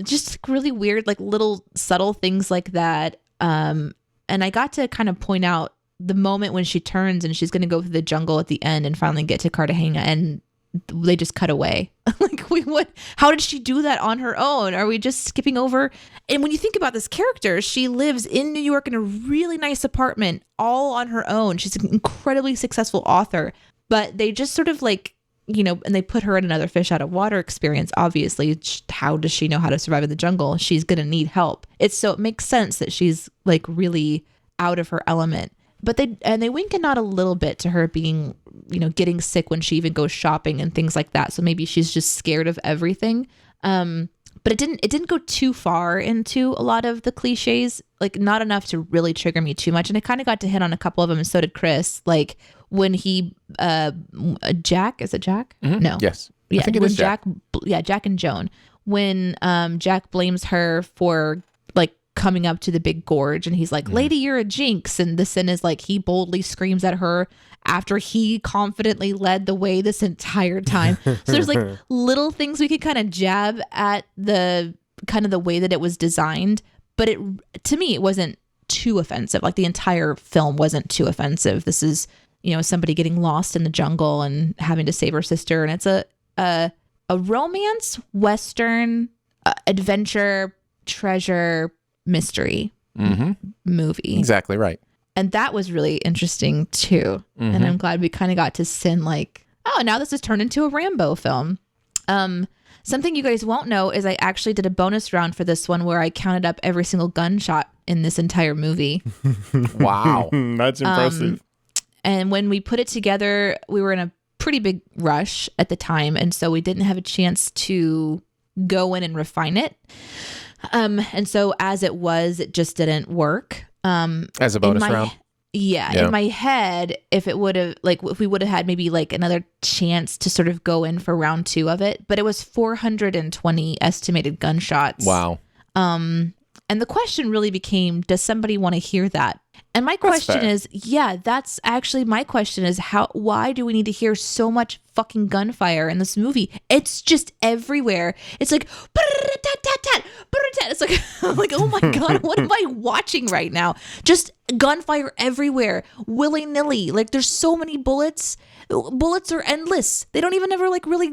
Just really weird, like little subtle things like that. And I got to kind of point out the moment when she turns and she's going to go through the jungle at the end and finally get to Cartagena, and they just cut away. Like, what? How did she do that on her own? Are we just skipping over? And when you think about this character, she lives in New York in a really nice apartment all on her own. She's an incredibly successful author, but they just sort of like, you know, and they put her in another fish out of water experience. Obviously, how does she know how to survive in the jungle? She's going to need help. It makes sense that she's like really out of her element. But they wink and nod a little bit to her being, you know, getting sick when she even goes shopping and things like that. So maybe she's just scared of everything. But it didn't go too far into a lot of the cliches, like not enough to really trigger me too much. And I kind of got to hit on a couple of them, and so did Chris. Like when Jack, is it Jack? Mm-hmm. No. Yes. Yeah. I think it is Jack. Jack and Joan. When Jack blames her for like coming up to the big gorge, and he's like, lady, you're a jinx. And the sin is like, he boldly screams at her after he confidently led the way this entire time. So there's like little things we could kind of jab at the kind of the way that it was designed. But to me, it wasn't too offensive. Like the entire film wasn't too offensive. This is, you know, somebody getting lost in the jungle and having to save her sister. And it's a romance, Western, adventure, treasure, mystery movie. Exactly right. And that was really interesting too. And I'm glad we kind of got to sin like, oh, now this has turned into a Rambo film. Something you guys won't know is I actually did a bonus round for this one where I counted up every single gunshot in this entire movie. Wow. That's impressive. And when we put it together, we were in a pretty big rush at the time. And so we didn't have a chance to go in and refine it. And so as it was, it just didn't work. As a bonus round? Yeah. In my head, if we would have had maybe like another chance to sort of go in for round 2 of it, but it was 420 estimated gunshots. Wow. And the question really became, does somebody want to hear that? And my question is, that's actually my question is why do we need to hear so much fucking gunfire in this movie? It's just everywhere. It's like, it's like, I'm like, oh my God, what am I watching right now? Just gunfire everywhere, willy nilly. Like there's so many bullets. Bullets are endless. They don't even ever like really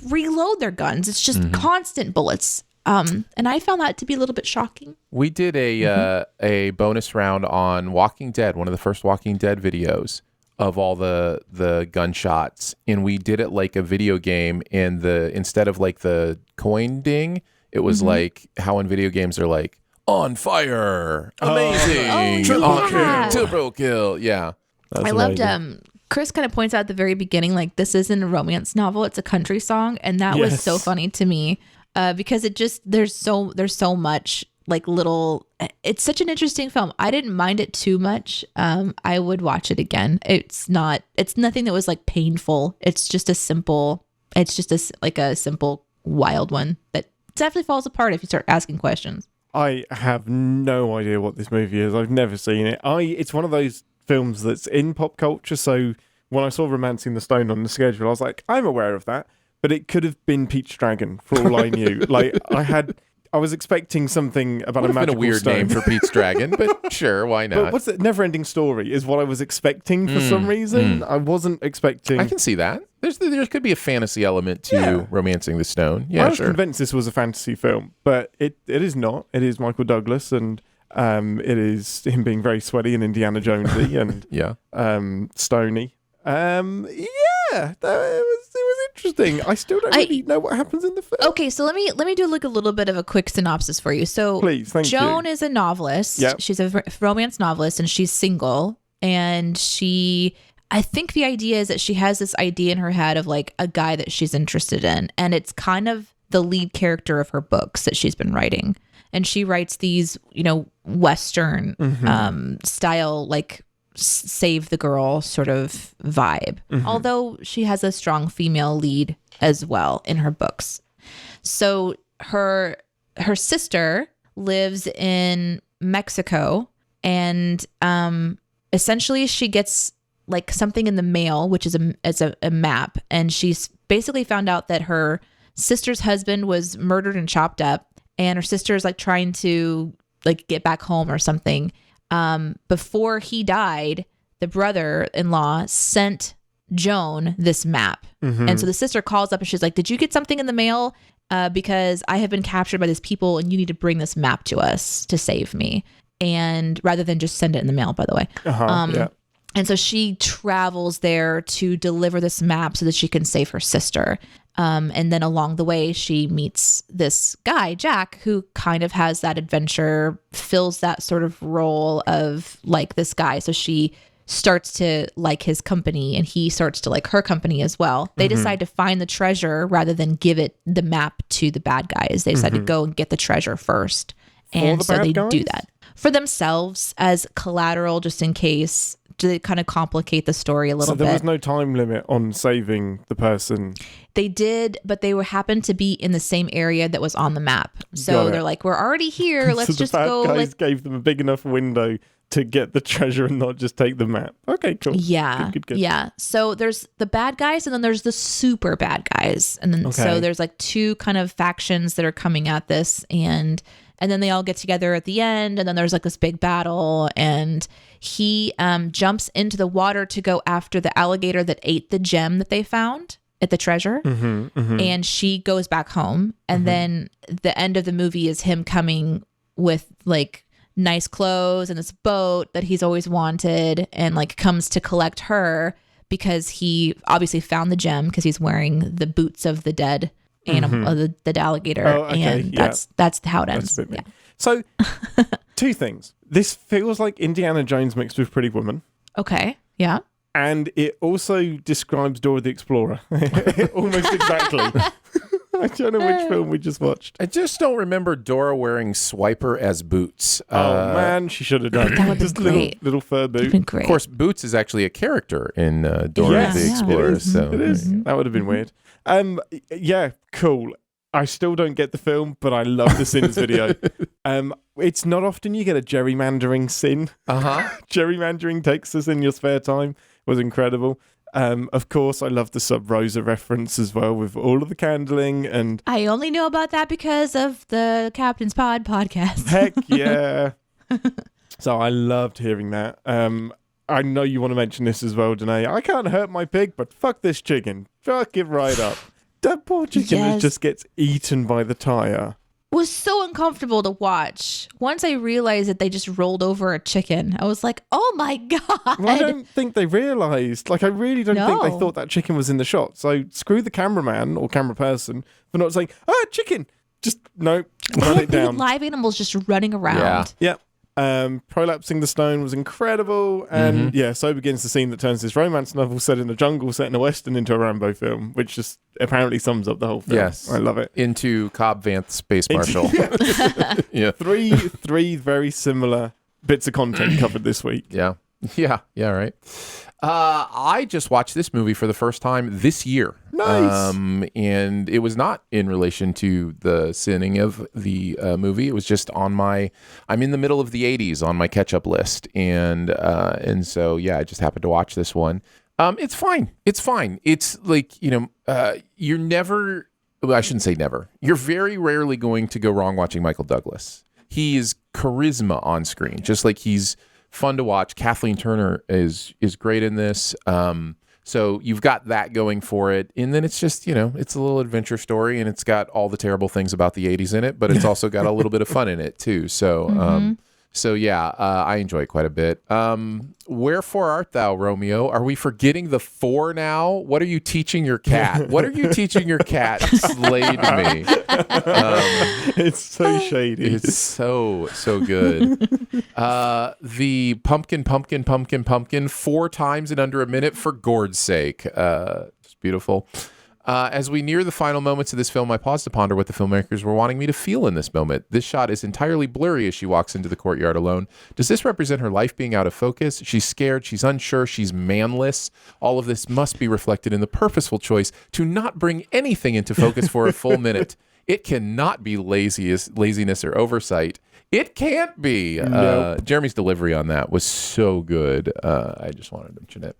reload their guns. It's just constant bullets. And I found that to be a little bit shocking. We did a bonus round on Walking Dead, one of the first Walking Dead videos of all the gunshots, and we did it like a video game. And instead of like the coin ding, it was like how in video games are like on fire, amazing, triple kill. Yeah, I loved Chris kind of points out at the very beginning, like this isn't a romance novel; it's a country song, and that was so funny to me. Because it just there's so much like little. It's such an interesting film. I didn't mind it too much. I would watch it again. It's nothing that was like painful. It's just a simple wild one that definitely falls apart if you start asking questions. I have no idea what this movie is. I've never seen it. It's one of those films that's in pop culture. So when I saw Romancing the Stone on the schedule, I was like, I'm aware of that. But it could have been Peach Dragon for all I knew. Like I was expecting something about a magical been a weird stone. name for Peach Dragon, but sure, why not? But what's it? Never-ending Story is what I was expecting for some reason. I wasn't expecting. I can see that. There could be a fantasy element to Romancing the Stone. Yeah, I was sure. convinced this was a fantasy film, but it is not. It is Michael Douglas, and it is him being very sweaty and Indiana Jonesy and Stony. It was interesting. I still don't really know what happens in the film. Okay, so let me do like a little bit of a quick synopsis for you. So Please, thank Joan you. is a novelist. Yep. She's a romance novelist, and she's single. And I think the idea is that she has this idea in her head of like a guy that she's interested in, and it's kind of the lead character of her books that she's been writing. And she writes these, Western style, like save the girl sort of vibe. Although she has a strong female lead as well in her books. So her sister lives in Mexico, and essentially she gets like something in the mail, which is a map, and she's basically found out that her sister's husband was murdered and chopped up, and her sister is like trying to like get back home or something. Before he died, the brother-in-law sent Joan this map. And so the sister calls up and she's like, did you get something in the mail? Because I have been captured by these people and you need to bring this map to us to save me. And rather than just send it in the mail, by the way. Yeah. And so she travels there to deliver this map so that she can save her sister. And then along the way, she meets this guy, Jack, who kind of has that adventure, fills that sort of role of like this guy. So she starts to like his company and he starts to like her company as well. They decide to find the treasure rather than give it the map to the bad guys. They decide to go and get the treasure first. And so they do that for themselves as collateral, just in case. To kind of complicate the story a little bit. So there was no time limit on saving the person. They did, but they happened to be in the same area that was on the map. So they're like, we're already here. Let's so just the bad go. guys gave them a big enough window to get the treasure and not just take the map. Okay, cool. Yeah. Good. Yeah. So there's the bad guys and then there's the super bad guys. And then so there's like two kind of factions that are coming at this, and then they all get together at the end, and then there's like this big battle, and he jumps into the water to go after the alligator that ate the gem that they found at the treasure. And she goes back home. And then the end of the movie is him coming with like nice clothes and this boat that he's always wanted, and like comes to collect her because he obviously found the gem because he's wearing the boots of the dead animal, the dead alligator. And that's how it ends. Yeah. So two things. This feels like Indiana Jones mixed with Pretty Woman. Okay. Yeah. And it also describes Dora the Explorer. Almost exactly. I don't know which film we just watched. I just don't remember Dora wearing Swiper as boots. Oh, man, she should have done that would just be great. Little fur boot. Been great. Of course, Boots is actually a character in Dora the Explorer. It is. So It is. That would have been weird. Yeah, cool. I still don't get the film, but I love the Sins video. It's not often you get a gerrymandering Sin. Gerrymandering Texas in your spare time was incredible. Of course, I love the Sub Rosa reference as well with all of the candling. And I only know about that because of the Captain's Pod podcast. heck yeah. So I loved hearing that. I know you want to mention this as well, Deneé. I can't hurt my pig, but fuck this chicken. Fuck it right up. That poor chicken that just gets eaten by the tire. Was so uncomfortable to watch. Once I realized that they just rolled over a chicken, I was like, oh my God. Well, I don't think they realised. Like, I really don't think they thought that chicken was in the shot. So screw the cameraman or camera person for not saying, chicken. Just, no, run it down. Live animals just running around. Yeah. Prolapsing the stone was incredible. And so begins the scene that turns this romance novel set in the jungle, set in a Western, into a Rambo film, which just apparently sums up the whole film. Yes. I love it. Into Cobb Vanth Space Marshal. Yeah. Three very similar bits of content covered this week. Yeah, right. I just watched this movie for the first time this year. Nice. And it was not in relation to the sinning of the movie. It was just on I'm in the middle of the 80s on my catch-up list. And so, I just happened to watch this one. It's fine. It's like, you're never, I shouldn't say never. You're very rarely going to go wrong watching Michael Douglas. He is charisma on screen, just like he's fun to watch. Kathleen Turner is great in this. So you've got that going for it. And then it's just, it's a little adventure story, and it's got all the terrible things about the 80s in it, but it's also got a little bit of fun in it too. So So yeah, I enjoy it quite a bit. Wherefore art thou, Romeo? Are we forgetting the 4 now? What are you teaching your cat? What are you teaching your cat? Slayed me. It's so shady. It's so good. The pumpkin 4 times in under a minute for gourd's sake. It's beautiful. As we near the final moments of this film, I pause to ponder what the filmmakers were wanting me to feel in this moment. This shot is entirely blurry as she walks into the courtyard alone. Does this represent her life being out of focus? She's scared, she's unsure, she's manless. All of this must be reflected in the purposeful choice to not bring anything into focus for a full minute. It cannot be laziness or oversight. It can't be. Nope. Jeremy's delivery on that was so good. I just wanted to mention it.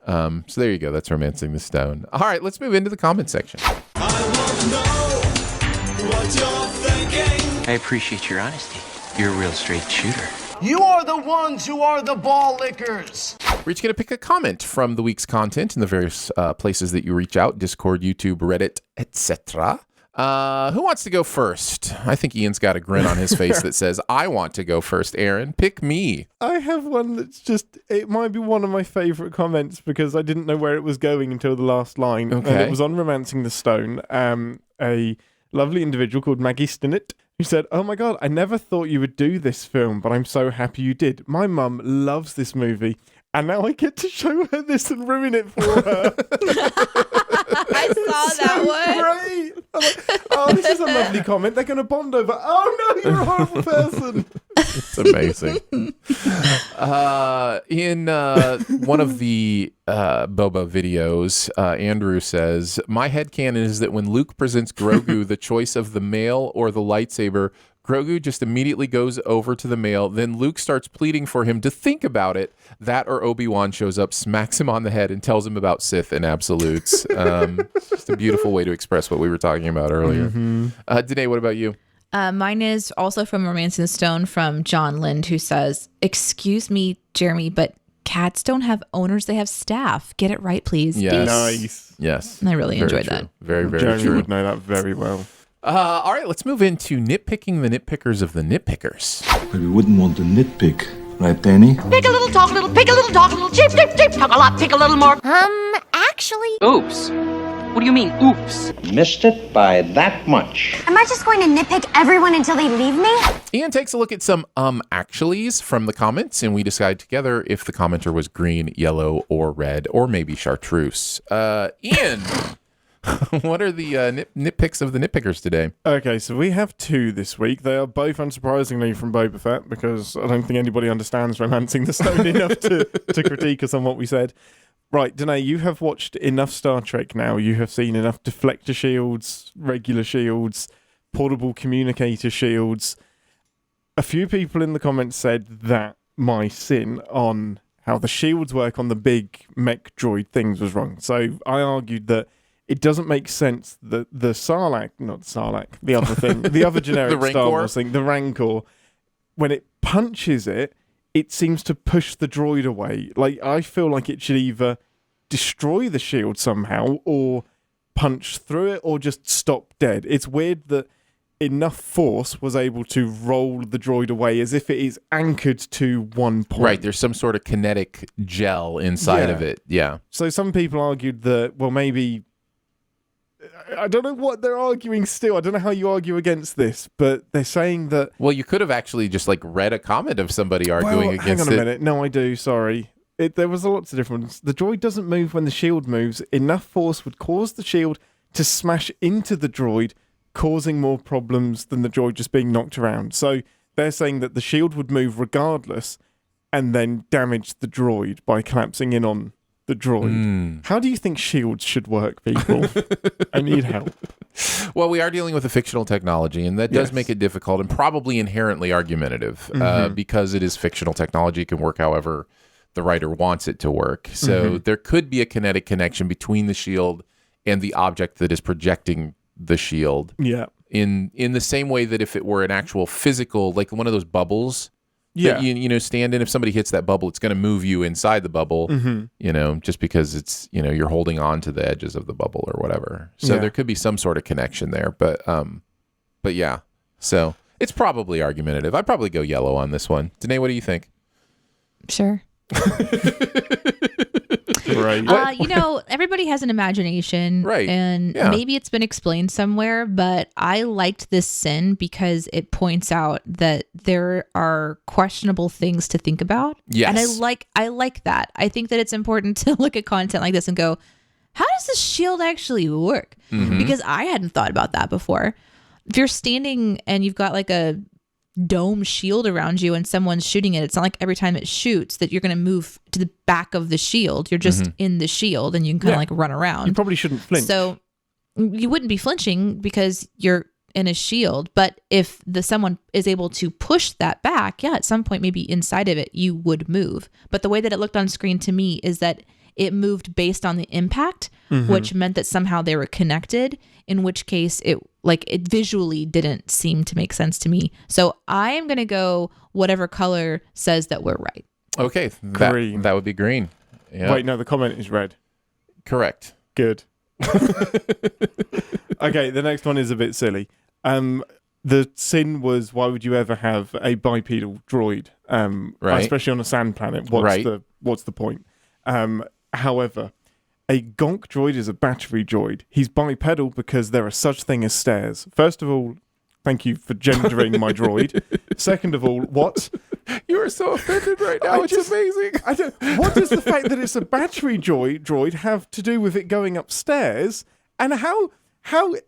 So there you go. That's Romancing the Stone. All right, let's move into the comment section. I want to know what you're thinking. I appreciate your honesty. You're a real straight shooter. You are the ones who are the ball lickers. We're each going to pick a comment from the week's content in the various places that you reach out: Discord, YouTube, Reddit, etc. Who wants to go first? I think Ian's got a grin on his face that says, I want to go first, Aaron. Pick me. I have one that's it might be one of my favourite comments because I didn't know where it was going until the last line. Okay. And it was on Romancing the Stone. A lovely individual called Maggie Stinnett who said, "Oh my God, I never thought you would do this film, but I'm so happy you did. My mum loves this movie, and now I get to show her this and ruin it for her." I saw that one. Great. I'm like, oh, this is a lovely comment. They're going to bond over. Oh no, you're a horrible person. It's amazing. In one of the Boba videos, Andrew says, my headcanon is that when Luke presents Grogu the choice of the mail or the lightsaber, Grogu just immediately goes over to the mail. Then Luke starts pleading for him to think about it. That or Obi-Wan shows up, smacks him on the head, and tells him about Sith and absolutes. Just a beautiful way to express what we were talking about earlier. Deneé, what about you? Mine is also from Romancing the Stone from John Lind, who says, excuse me, Jeremy, but cats don't have owners, they have staff. Get it right, please. Yes. Nice. Yes. I really enjoyed true. that. Very, very Jeremy true. would know that very well. All right, let's move into nitpicking the nitpickers of the nitpickers. But we wouldn't want to nitpick, right, Danny? Pick a little, talk a little, pick a little, talk a little, cheep, cheep, cheep, talk a lot, pick a little more. Actually. Oops. What do you mean, oops? Missed it by that much. Am I just going to nitpick everyone until they leave me? Ian takes a look at some actuallys from the comments, and we decide together if the commenter was green, yellow, or red, or maybe chartreuse. Ian, what are the nitpicks of the nitpickers today? Okay, so we have 2 this week. They are both, unsurprisingly, from Boba Fett, because I don't think anybody understands Romancing the Stone enough to critique us on what we said. Right, Deneé, you have watched enough Star Trek now. You have seen enough deflector shields, regular shields, portable communicator shields. A few people in the comments said that my sin on how the shields work on the big mech droid things was wrong. So I argued that it doesn't make sense that the Sarlacc, not Sarlacc, the other thing, the other generic The Star Rancor? Wars thing, the Rancor, when it punches it, it seems to push the droid away. Like, I feel like it should either destroy the shield somehow or punch through it or just stop dead. It's weird that enough force was able to roll the droid away as if it is anchored to one point. Right, there's some sort of kinetic gel inside of it. Yeah. So some people argued that, well, maybe... I don't know what they're arguing still. I don't know how you argue against this, but they're saying that... Well, you could have actually just read a comment of somebody arguing against it. Hang on a minute. No, I do. Sorry. There was lots of difference. The droid doesn't move when the shield moves. Enough force would cause the shield to smash into the droid, causing more problems than the droid just being knocked around. So they're saying that the shield would move regardless and then damage the droid by collapsing in on the droid. How do you think shields should work, people? I need help. Well, we are dealing with a fictional technology, and that does make it difficult and probably inherently argumentative because it is fictional technology. It can work however the writer wants it to work. So there could be a kinetic connection between the shield and the object that is projecting the shield. Yeah. In the same way that if it were an actual physical, like one of those bubbles that you stand in, if somebody hits that bubble, it's going to move you inside the bubble, just because it's, you're holding on to the edges of the bubble or whatever. So there could be some sort of connection there, but yeah. So It's probably argumentative. I'd probably go yellow on this one. Deneé, what do you think? Sure. Right. Everybody has an imagination, right? And maybe it's been explained somewhere, but I liked this sin because it points out that there are questionable things to think about. Yes, and I like that. I think that it's important to look at content like this and go, how does this shield actually work? Mm-hmm. Because I hadn't thought about that before. If you're standing and you've got like a dome shield around you and someone's shooting it, it's not like every time it shoots that you're going to move to the back of the shield. You're just in the shield and you can kind of like run around. You probably shouldn't flinch. So you wouldn't be flinching because you're in a shield. But if someone is able to push that back, at some point maybe inside of it you would move. But the way that it looked on screen to me is that it moved based on the impact, which meant that somehow they were connected, in which case it visually didn't seem to make sense to me. So I am going to go whatever color says that we're right. Okay. Green. That would be green. Yep. Wait, no, the comment is red. Correct. Good. Okay, the next one is a bit silly. The sin was, why would you ever have a bipedal droid? Right. Especially on a sand planet. What's the point? However, a gonk droid is a battery droid. He's bipedal because there are such thing as stairs. First of all, thank you for gendering my droid. Second of all, what? You are so offended right now. It's amazing. What does the fact that it's a battery droid have to do with it going upstairs? And how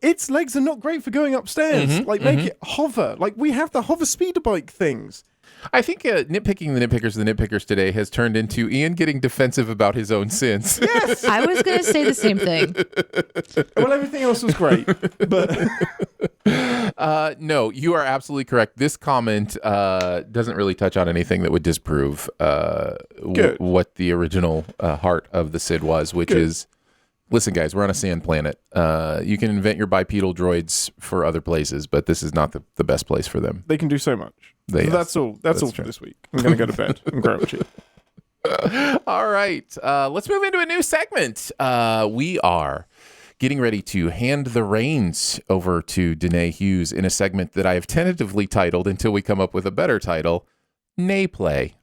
its legs are not great for going upstairs? Make it hover. Like, we have the hover speeder bike things. I think nitpicking the nitpickers today has turned into Ian getting defensive about his own sins. Yes, I was going to say the same thing. Well, everything else was great, but no, you are absolutely correct. This comment doesn't really touch on anything that would disprove what the original heart of the Sid was, which is, listen, guys, we're on a sand planet. You can invent your bipedal droids for other places, but this is not the best place for them. They can do so much. That's all for this week. I'm going to go to bed and grouchy. All right. Let's move into a new segment. We are getting ready to hand the reins over to Deneé Hughes in a segment that I have tentatively titled, until we come up with a better title, Neé-play.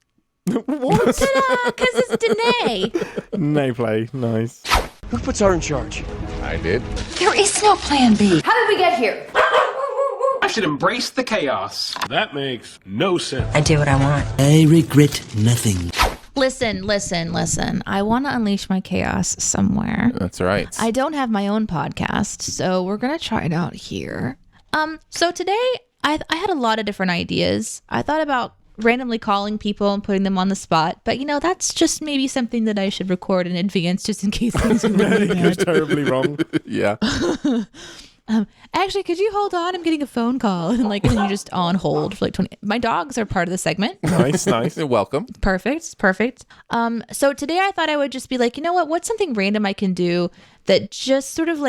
What? Ta-da! Because it's Deneé. Neé-play. Nice. Who puts her in charge? I did. There is no plan B. How did we get here? I should embrace the chaos. That makes no sense. I do what I want. I regret nothing. Listen. I want to unleash my chaos somewhere. That's right. I don't have my own podcast, so we're going to try it out here. So today I had a lot of different ideas. I thought about randomly calling people and putting them on the spot, but that's just maybe something that I should record in advance just in case things go really bad. Goes terribly wrong. Yeah. Actually, could you hold on? I'm getting a phone call. And you're just on hold for 20. My dogs are part of the segment. Nice. You're welcome. Perfect. So today I thought I would just be like, you know what? What's something random I can do that just sort of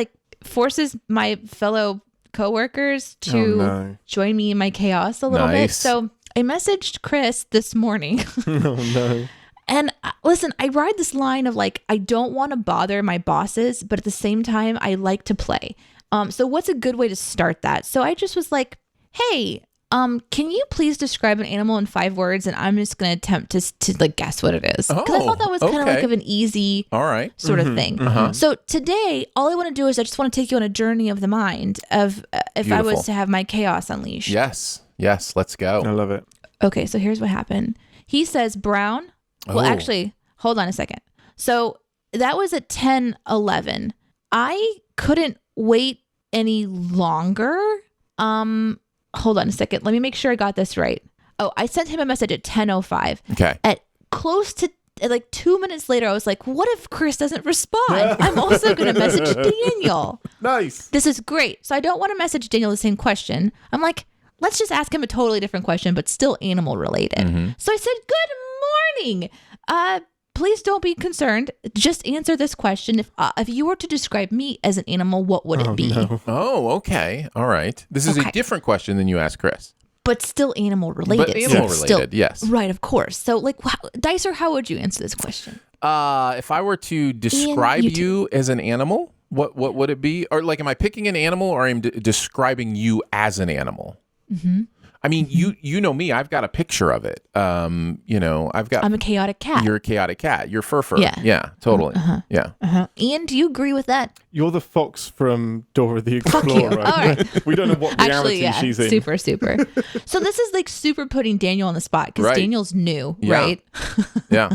forces my fellow coworkers to join me in my chaos a little bit. So I messaged Chris this morning. Oh, no. And listen, I ride this line of I don't want to bother my bosses, but at the same time, I like to play. So what's a good way to start that? So I just was like, hey, can you please describe an animal in 5 words? And I'm just going to attempt to guess what it is. Because I thought that was kind of an easy sort of thing. So today, all I want to do is I just want to take you on a journey of the mind of if I was to have my chaos unleashed. Yes, let's go. I love it. Okay, so here's what happened. He says brown. Well, actually, hold on a second. So that was at 10:11. I couldn't wait any longer. Hold on a second. Let me make sure I got this right. Oh, I sent him a message at 10:05. Okay. At close to 2 minutes later, I was like, what if Chris doesn't respond? I'm also going to message Daniel. Nice. This is great. So I don't want to message Daniel the same question. I'm like, let's just ask him a totally different question, but still animal related. So I said, good morning. Please don't be concerned. Just answer this question. If you were to describe me as an animal, what would it be? No. Oh, okay. All right. This is a different question than you asked Chris. But still animal related. But animal related, yes. Right, of course. So, Dicer, how would you answer this question? If I were to describe you as an animal, what would it be? Or am I picking an animal, or am I describing you as an animal? I mean, you know me. I've got a picture of it. I'm a chaotic cat. You're a chaotic cat. You're fur. Yeah, totally. Ian, do you agree with that? You're the fox from Dora the Explorer. Fuck you. All right. We don't know what reality she's in. Super. So this is like super putting Daniel on the spot because Daniel's new, right? Yeah.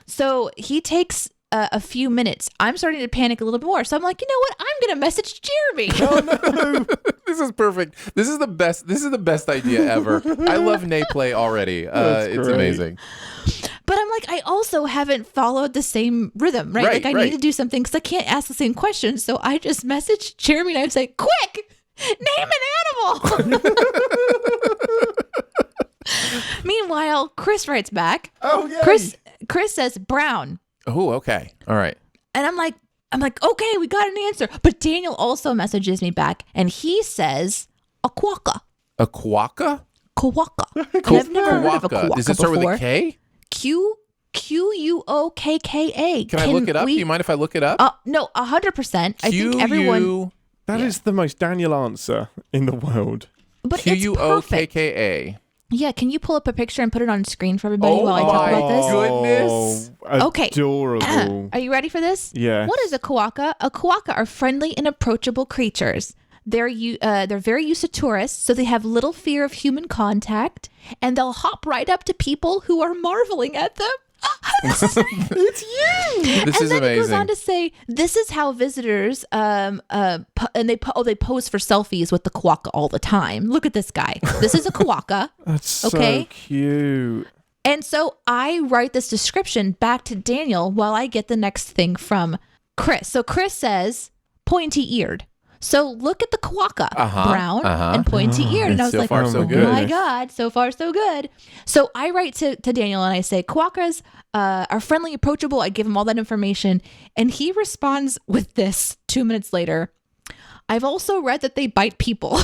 So he takes a few minutes. I'm starting to panic a little bit more. So I'm like, you know what? I'm going to message Jeremy. Oh no. This is perfect. This is the best idea ever. I love Neé-play already. It's great. Amazing. But I'm like, I also haven't followed the same rhythm, right? Like I need to do something because I can't ask the same question. So I just messaged Jeremy and I say, quick, name an animal. Meanwhile, Chris writes back. Oh, yeah. Chris says brown. Oh, okay. All right. And I'm like, okay, we got an answer. But Daniel also messages me back and he says a quokka. A quokka? Quokka. And I've never heard of a quokka. Does it start with a K? Quokka. Can I look it up? Do you mind if I look it up? No, 100%. I think everyone. That is the most Daniel answer in the world. But it's perfect. Quokka. Yeah, can you pull up a picture and put it on screen for everybody while I talk about this? Goodness. Okay. Adorable. Are you ready for this? Yeah. What is a quokka? A quokka are friendly and approachable creatures. They're very used to tourists, so they have little fear of human contact, and they'll hop right up to people who are marveling at them. It's you. This is amazing. He goes on to say, "This is how visitors they pose for selfies with the quokka all the time. Look at this guy. This is a quokka. That's so cute." And so I write this description back to Daniel while I get the next thing from Chris. So Chris says pointy-eared. So look at the quokka, brown and pointy-eared. And I was so like, far, so good. Oh my God, so far so good. So I write to Daniel and I say, quokkas are friendly, approachable. I give him all that information. And he responds with this 2 minutes later. I've also read that they bite people.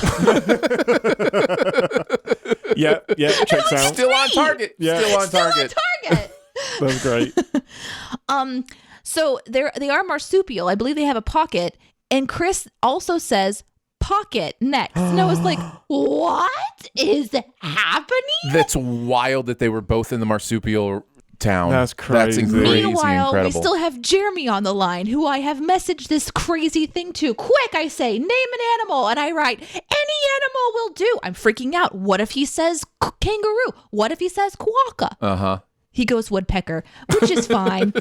Yeah, checks out. Still on target. Yeah. Still on target. That's great. So they are marsupial. I believe they have a pocket. And Chris also says pocket next. And I was like, what is happening? That's wild that they were both in the marsupial town. That's crazy. That's crazy. Meanwhile, incredible. we still have Jeremy on the line, who I have messaged this crazy thing to. Quick, I say, name an animal. And I write, any animal will do. I'm freaking out. What if he says kangaroo? What if he says quokka? He goes woodpecker, which is fine.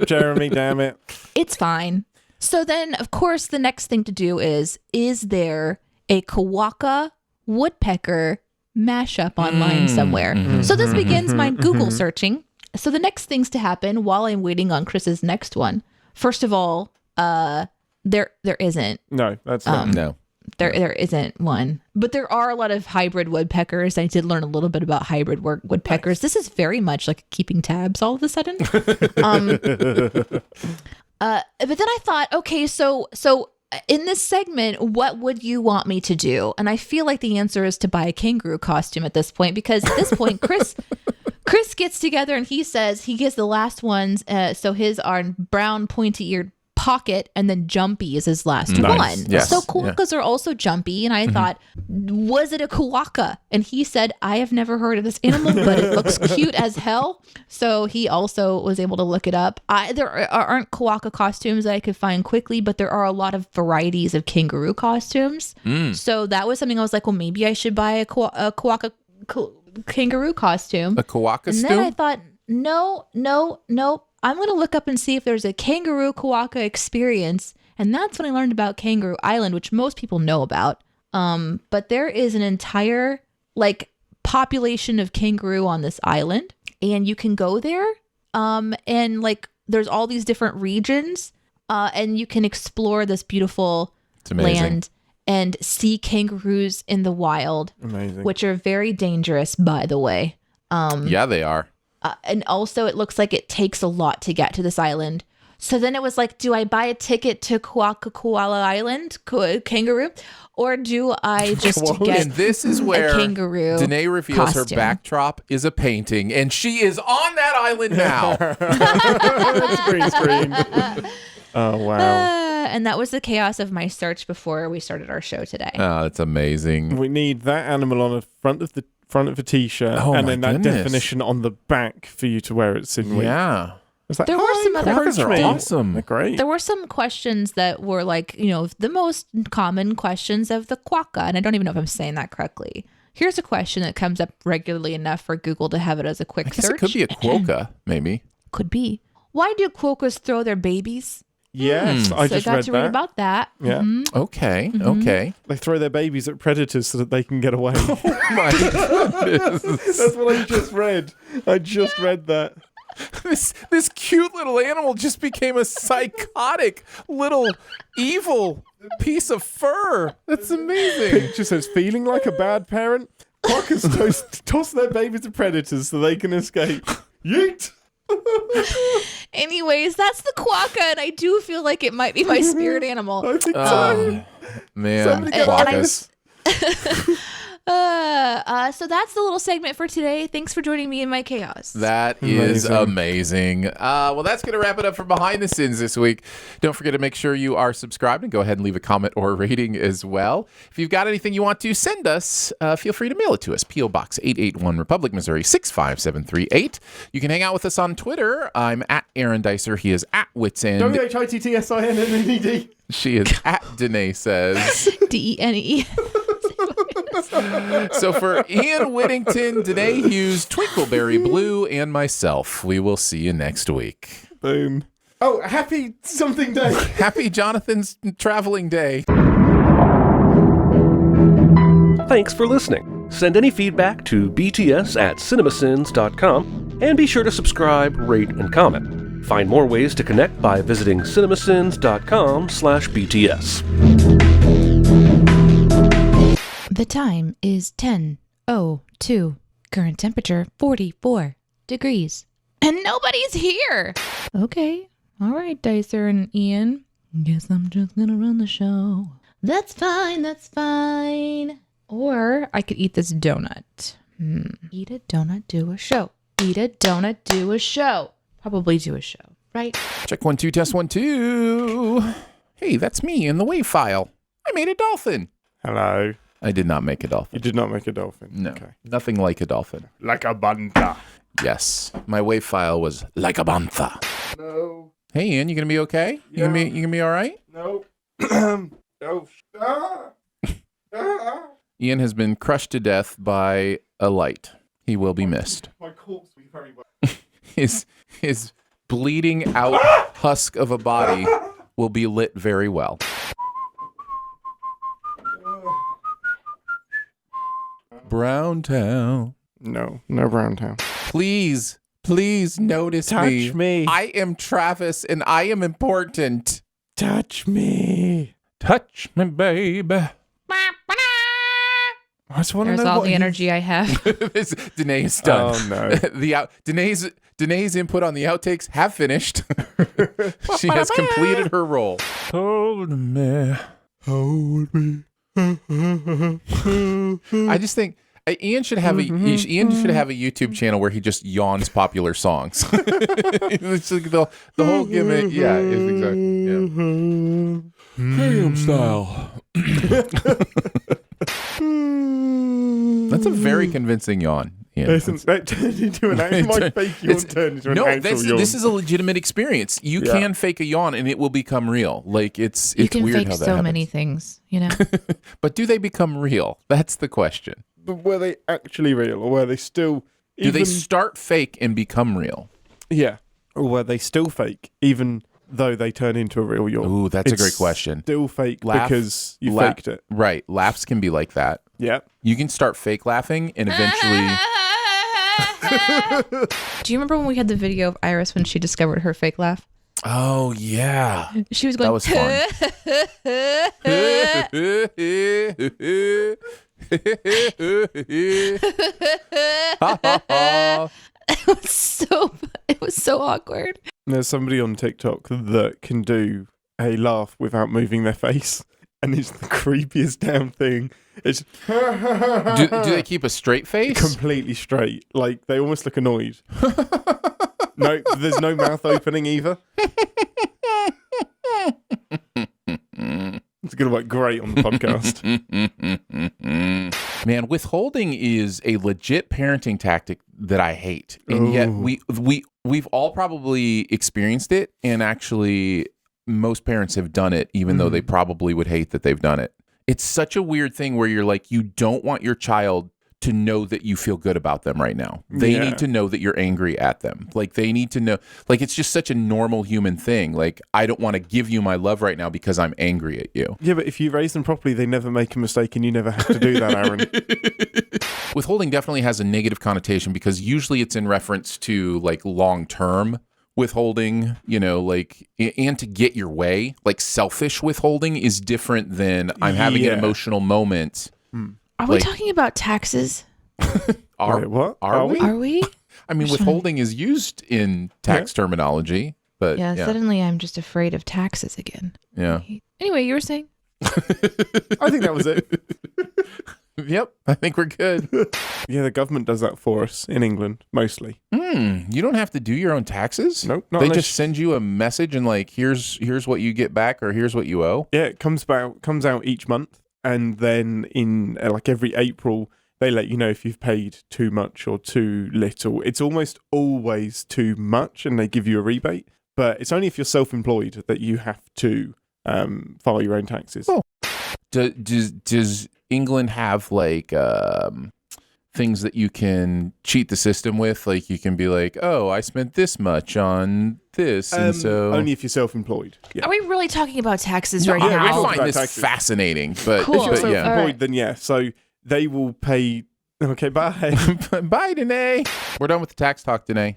Jeremy, damn it. It's fine. So then, of course, the next thing to do is there a quokka woodpecker mashup online somewhere? So this begins my Google searching. So the next things to happen while I'm waiting on Chris's next one. First of all, there isn't. No, that's not. No. There isn't one, but there are a lot of hybrid woodpeckers. I did learn a little bit about hybrid woodpeckers. This is very much like keeping tabs all of a sudden. But then I thought, okay, so in this segment, what would you want me to do? And I feel like the answer is to buy a kangaroo costume at this point, because at this point, Chris gets together and he says he gets the last ones. So his are brown pointy-eared pocket, and then jumpy is his last one. Yes. So quokkas are also jumpy, and I thought, was it a quokka? And he said, I have never heard of this animal, but it looks cute as hell. So he also was able to look it up. There aren't quokka costumes that I could find quickly, but there are a lot of varieties of kangaroo costumes. So that was something I was like, well, maybe I should buy a quokka kangaroo costume. A quokka And then I thought, no. I'm going to look up and see if there's a kangaroo quokka experience. And that's when I learned about Kangaroo Island, which most people know about. But there is an entire population of kangaroo on this island, and you can go there. And there's all these different regions, and you can explore this beautiful land and see kangaroos in the wild. Amazing. Which are very dangerous, by the way. Yeah, they are. And also, it looks like it takes a lot to get to this island. So then it was like, do I buy a ticket to Koala Island, kangaroo, or do I just get and this is where a kangaroo Deneé reveals costume? her backdrop is a painting, and she is on that island now. It's green screen. Oh, wow. and that was the chaos of my search before we started our show today. Oh, that's amazing. We need that animal on the front of the t-shirt, and then that definition on the back for you to wear at SinWeek. Yeah. It's like, There were some other Quokkas are awesome. They're great. There were some questions that were like, the most common questions of the quokka, and I don't even know if I'm saying that correctly. Here's a question that comes up regularly enough for Google to have it as a quick search. It could be a quokka, maybe. Could be. Why do quokkas throw their babies? Yes, I just got to read about that. Yeah. Mm-hmm. Okay. Okay. They throw their babies at predators so that they can get away. Oh my goodness. That's what I just read. I just read that. This cute little animal just became a psychotic little evil piece of fur. That's amazing. Picture says, feeling like a bad parent, quokkas toss their babies to predators so they can escape. Yeet! Anyways, that's the quokka, and I do feel like it might be my spirit animal. I think so. Man, quokkas. So that's the little segment for today. Thanks for joining me in my chaos. That is amazing. Well, that's going to wrap it up for Behind the Sins this week. Don't forget to make sure you are subscribed and go ahead and leave a comment or a rating as well. If you've got anything you want to send us, feel free to mail it to us. P.O. Box 881 Republic, Missouri 65738. You can hang out with us on Twitter. I'm at Aaron Dicer. He is at WitsEnd. WHITTSINNNED. She is at Deneé Says. DENE. So for Ian Whittington, Deneé Hughes, Twinkleberry Blue, and myself, we will see you next week. Boom. Oh, happy something day. Happy Jonathan's traveling day. Thanks for listening. Send any feedback to bts@cinemasins.com, and be sure to subscribe, rate, and comment. Find more ways to connect by visiting cinemasins.com/BTS. The time is 10:02. Current temperature 44 degrees. And nobody's here. Okay. All right, Dicer and Ian. Guess I'm just gonna run the show. That's fine. That's fine. Or I could eat this donut. Eat a donut, do a show. Eat a donut, do a show. Probably do a show, right? Check 1 2 test 1 2. Hey, that's me in the wave file. I made a dolphin. Hello. I did not make a dolphin. You did not make a dolphin. No, Okay. nothing like a dolphin. Like a bantha. Yes, my wave file was like a bantha. No. Hey, Ian, you gonna be okay? You gonna be all right? No. No. Ian has been crushed to death by a light. He will be missed. My corpse will be very well. His bleeding out husk of a body will be lit very well. Browntown. No Browntown. Please notice Touch me. I am Travis and I am important. Touch me. Touch me, babe. I just want to There's know all what the energy I have. Deneé is done. Oh no. Deneé's input on the outtakes have finished. She has completed her role. Hold me. I just think Ian should have a YouTube channel where he just yawns popular songs. It's like the whole gimmick. Yeah, it's exactly. Gangnam Style. That's a very convincing yawn. That turned into an actual my fake yawn turned into an actual yawn. This is a legitimate experience. You can fake a yawn and it will become real. Like it's You can weird fake how that so happens. many things, you know. But do they become real? That's the question. But were they actually real, or were they still? Do they start fake and become real? Yeah, or were they still fake, even though they turn into a real yawn? Ooh, that's a great question. Still fake because you faked it. Right. Laughs can be like that. Yeah. You can start fake laughing and eventually. Do you remember when we had the video of Iris when she discovered her fake laugh? Oh yeah, she was going. That was fun. It was so awkward. There's somebody on TikTok that can do a laugh without moving their face, and it's the creepiest damn thing. It's do they keep a straight face? Completely straight. Like they almost look annoyed. No, there's no mouth opening either. It's going to work great on the podcast. Man, withholding is a legit parenting tactic that I hate. And yet we've all probably experienced it, and actually most parents have done it, even though they probably would hate that they've done it. It's such a weird thing where you're like, you don't want your child to know that you feel good about them right now. They need to know that you're angry at them. Like, they need to know, like, it's just such a normal human thing. Like, I don't want to give you my love right now because I'm angry at you. Yeah, but if you raise them properly, they never make a mistake, and you never have to do that, Aaron. Withholding definitely has a negative connotation because usually it's in reference to like long-term withholding, you know, like, and to get your way. Like, selfish withholding is different than I'm having an emotional moment. Are we talking about taxes? Wait, what? Are we? Are we? I mean, withholding is used in tax terminology, but yeah, suddenly I'm just afraid of taxes again. Yeah. Anyway, you were saying? I think that was it. Yep, I think we're good. Yeah, the government does that for us in England, mostly. You don't have to do your own taxes? Nope. Not They unless just send you a message and like, here's what you get back, or here's what you owe? Yeah, it comes out each month. And then in like every April, they let you know if you've paid too much or too little. It's almost always too much, and they give you a rebate. But it's only if you're self-employed that you have to file your own taxes. Oh. Does England have like things that you can cheat the system with? Like, you can be like, oh, I spent this much on this, and so only if you're self-employed. Yeah. Are we really talking about taxes right I now? find this fascinating, but, Cool. If you're but yeah. self-employed, then yeah. So they will pay. Okay, bye. Bye, Deneé. We're done with the tax talk, Deneé.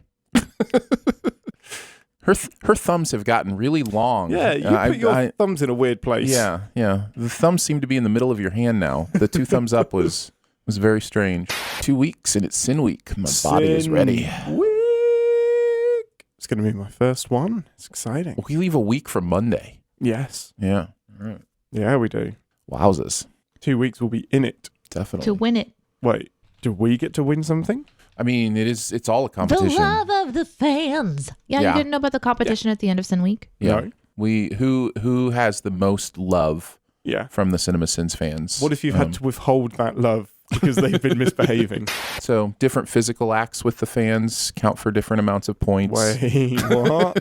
Her thumbs have gotten really long. Yeah, you put your thumbs in a weird place. Yeah. The thumbs seem to be in the middle of your hand now. The two thumbs up was very strange. 2 weeks and it's SinWeek. My body is ready. It's going to be my first one. It's exciting. We leave a week from Monday. Yes. Yeah. All right. Yeah, we do. Wowzers. 2 weeks will be in it. Definitely. To win it. Wait, do we get to win something? I mean, it's all a competition. The love of the fans. Yeah, you didn't know about the competition at the end of SinWeek? Yeah. No. Who has the most love from the CinemaSins fans? What if you've had to withhold that love because they've been misbehaving? So different physical acts with the fans count for different amounts of points. Wait, what?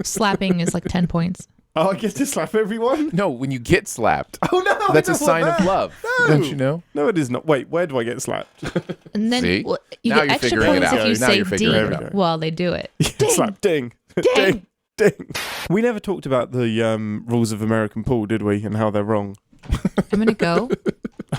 Slapping is like 10 points. Oh, I get to slap everyone? No, when you get slapped. Oh, no. That's a sign of love. No. Don't you know? No, it is not. Wait, where do I get slapped? And then See? you Now get you're extra figuring it points out. if you Now say you're figuring it ding out. while they do it. Ding. Slap, ding. Ding. Ding. We never talked about the rules of American pool, did we? And how they're wrong. I'm going to go.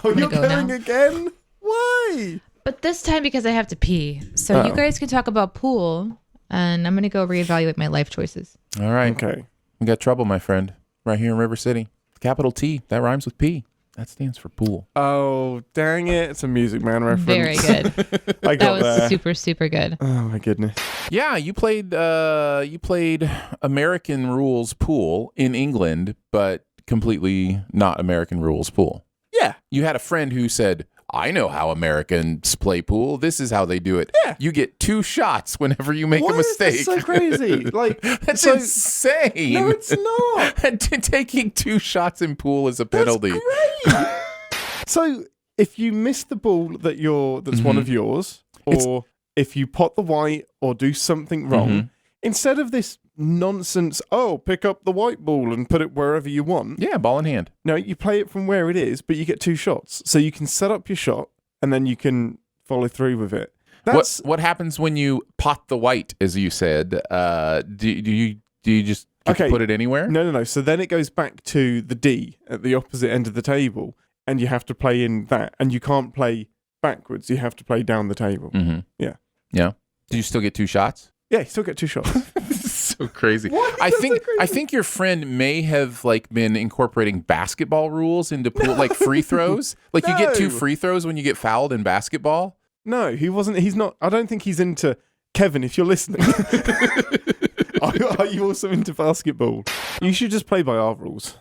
Oh, you're go going now. again? Why? But this time because I have to pee. So you guys can talk about pool, and I'm going to go reevaluate my life choices. All right. Okay. We got trouble, my friend. Right here in River City. Capital T. That rhymes with P. That stands for pool. Oh, dang it. It's a Music Man reference. Very good. I got That was there. super, super good. Oh, my goodness. Yeah, you played American rules pool in England, but completely not American rules pool. Yeah. You had a friend who said, I know how Americans play pool. This is how they do it. Yeah. You get 2 shots whenever you make a mistake. Is this so crazy? Like, That's insane. No, it's not. Taking 2 shots in pool is a penalty. That's great. So if you miss the ball that's one of yours, or if you pot the white or do something wrong, instead of this nonsense, pick up the white ball and put it wherever you want. Yeah, ball in hand. No, you play it from where it is, but you get 2 shots. So you can set up your shot and then you can follow through with it. What happens when you pot the white, as you said? Do you just get to put it anywhere? No. So then it goes back to the D at the opposite end of the table, and you have to play in that. And you can't play backwards. You have to play down the table. Mm-hmm. Yeah. Yeah. Do you still get 2 shots? Yeah, you still get 2 shots. So crazy. I think your friend may have like been incorporating basketball rules into pool, like free throws. Like you get 2 free throws when you get fouled in basketball. No, he wasn't. He's not. I don't think he's into Kevin. If you're listening, are you also into basketball? You should just play by our rules.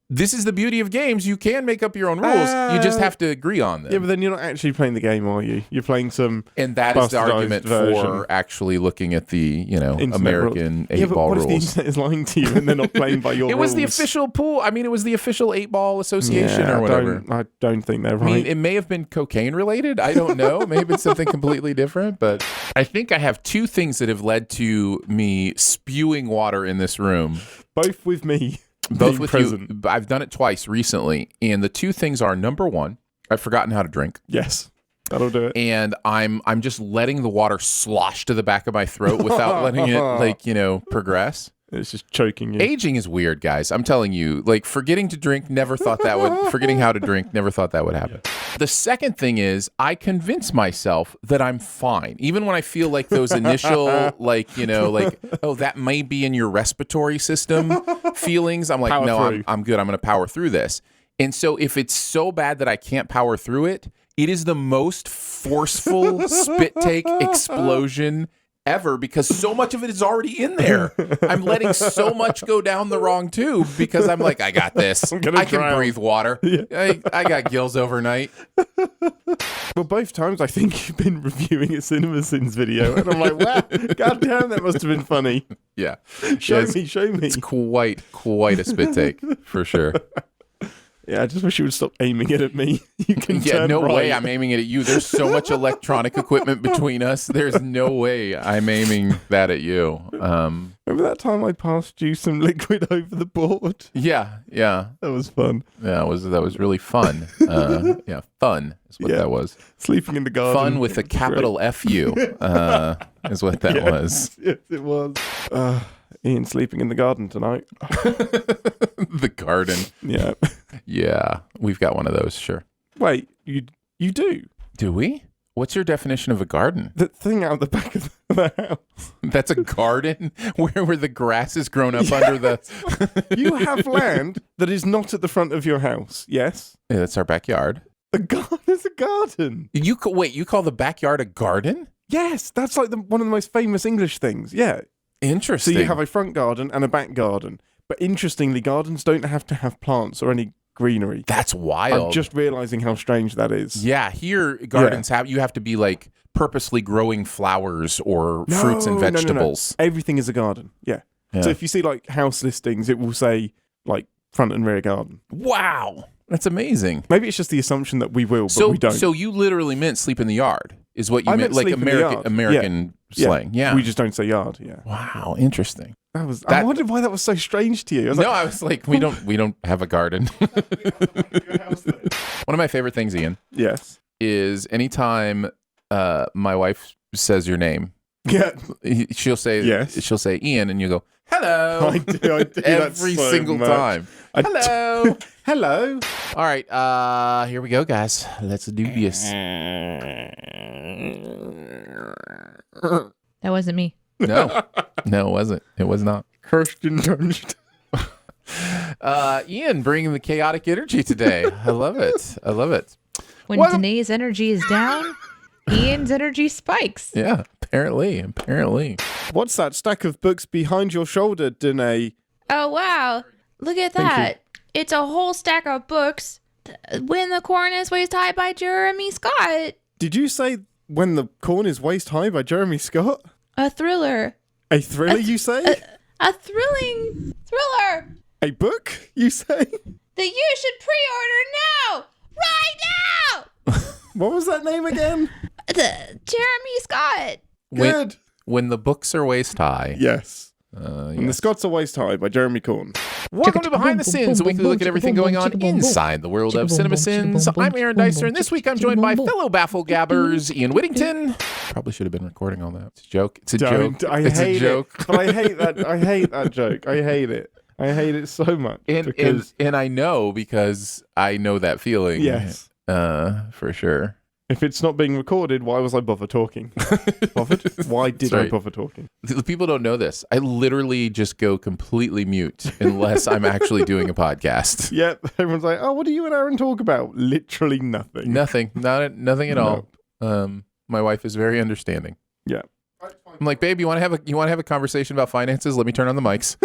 This is the beauty of games. You can make up your own rules. You just have to agree on them. Yeah, but then you're not actually playing the game, are you? You're playing some. And that is the argument for actually looking at the, American 8-ball rules. What if the internet is lying to you and they're not playing by your rules? It was the official pool. I mean, it was the official 8-ball association or whatever. I don't think they're right. I mean, it may have been cocaine related. I don't know. It may have been something completely different. But I think I have two things that have led to me spewing water in this room. Both with me. Both with present. you. I've done it twice recently. And the two things are, number one, I've forgotten how to drink. Yes. That'll do it. And I'm just letting the water slosh to the back of my throat without letting it, progress. It's just choking you. Aging is weird, guys. I'm telling you. Like, forgetting how to drink, never thought that would happen. Yeah. The second thing is, I convince myself that I'm fine. Even when I feel like those initial, that may be in your respiratory system feelings. I'm like, I'm good. I'm going to power through this. And so if it's so bad that I can't power through it, it is the most forceful spit take explosion ever, because so much of it is already in there. I'm letting so much go down the wrong tube because I'm like, I got this. I can breathe water. Yeah. I got gills overnight. Well, both times I think you've been reviewing a CinemaSins video, and I'm like, wow, goddamn, that must have been funny. Yeah. Show me. It's quite a spit take, for sure. Yeah, I just wish you would stop aiming it at me. You can turn no right. way I'm aiming it at you. There's so much electronic equipment between us. There's no way I'm aiming that at you. Remember that time I passed you some liquid over the board? Yeah. That was fun. Yeah, that was really fun. Fun is what that was. Sleeping in the garden. Fun with a capital F-U is what that was. Yes, it was. Ian sleeping in the garden tonight. The garden. Yeah. Yeah, we've got one of those, sure. Wait, you do? Do we? What's your definition of a garden? The thing out the back of the house. That's a garden where the grass is grown up under the... You have land that is not at the front of your house, yes? Yeah, that's our backyard. A garden is a garden. You call the backyard a garden? Yes, that's like one of the most famous English things, yeah. Interesting. So you have a front garden and a back garden. But interestingly, gardens don't have to have plants or any greenery. That's wild. I'm just realizing how strange that is. Yeah, here gardens have to be like purposely growing flowers or fruits and vegetables. No. Everything is a garden. Yeah. So if you see like house listings, it will say like front and rear garden. Wow. That's amazing. Maybe it's just the assumption that we will, but we don't. So you literally meant sleep in the yard is what you meant, like American slang. Yeah. We just don't say yard. Yeah. Wow. Interesting. I wondered why that was so strange to you. I was like, we don't have a garden. One of my favorite things, Ian. Yes. Is anytime my wife says your name. Yeah. She'll say She'll say Ian, and you go, hello. I do every so single much. time. Hello. Hello. All right. Here we go, guys. Let's do this. That wasn't me. No, it wasn't. It was not. Kirsten Dunst. Ian bringing the chaotic energy today. I love it. When Deneé's energy is down, Ian's energy spikes. Yeah, apparently. What's that stack of books behind your shoulder, Deneé? Oh, wow. Look at that. It's a whole stack of books. When the Corn is Waist High by Jeremy Scott. Did you say When the Corn is Waist High by Jeremy Scott? A thriller. A thriller, you say? A thrilling thriller. A book, you say? That you should pre-order now. Right now. What was that name again? Jeremy Scott. Good. When the books are waist high. Yes. When the Scots are waist high by Jeremy Corn. Welcome to Behind the Sins, a weekly look at everything going on inside the world of CinemaSins. I'm Aaron Dicer, and this week I'm joined by fellow Bafflegabbers, Ian Whittington. Probably should have been recording all that. It's a joke. It's a joke. It's a joke. But I hate that. I hate that joke. I hate it. I hate it so much. And I know because I know that feeling. Yes. For sure. If it's not being recorded, why was I bother talking? Why did I bother talking? People don't know this. I literally just go completely mute unless I'm actually doing a podcast. Yep. Everyone's like, oh, what do you and Aaron talk about? Literally nothing. Nothing. Nothing at all. My wife is very understanding. Yeah. I'm like, babe, you want to have a conversation about finances? Let me turn on the mics.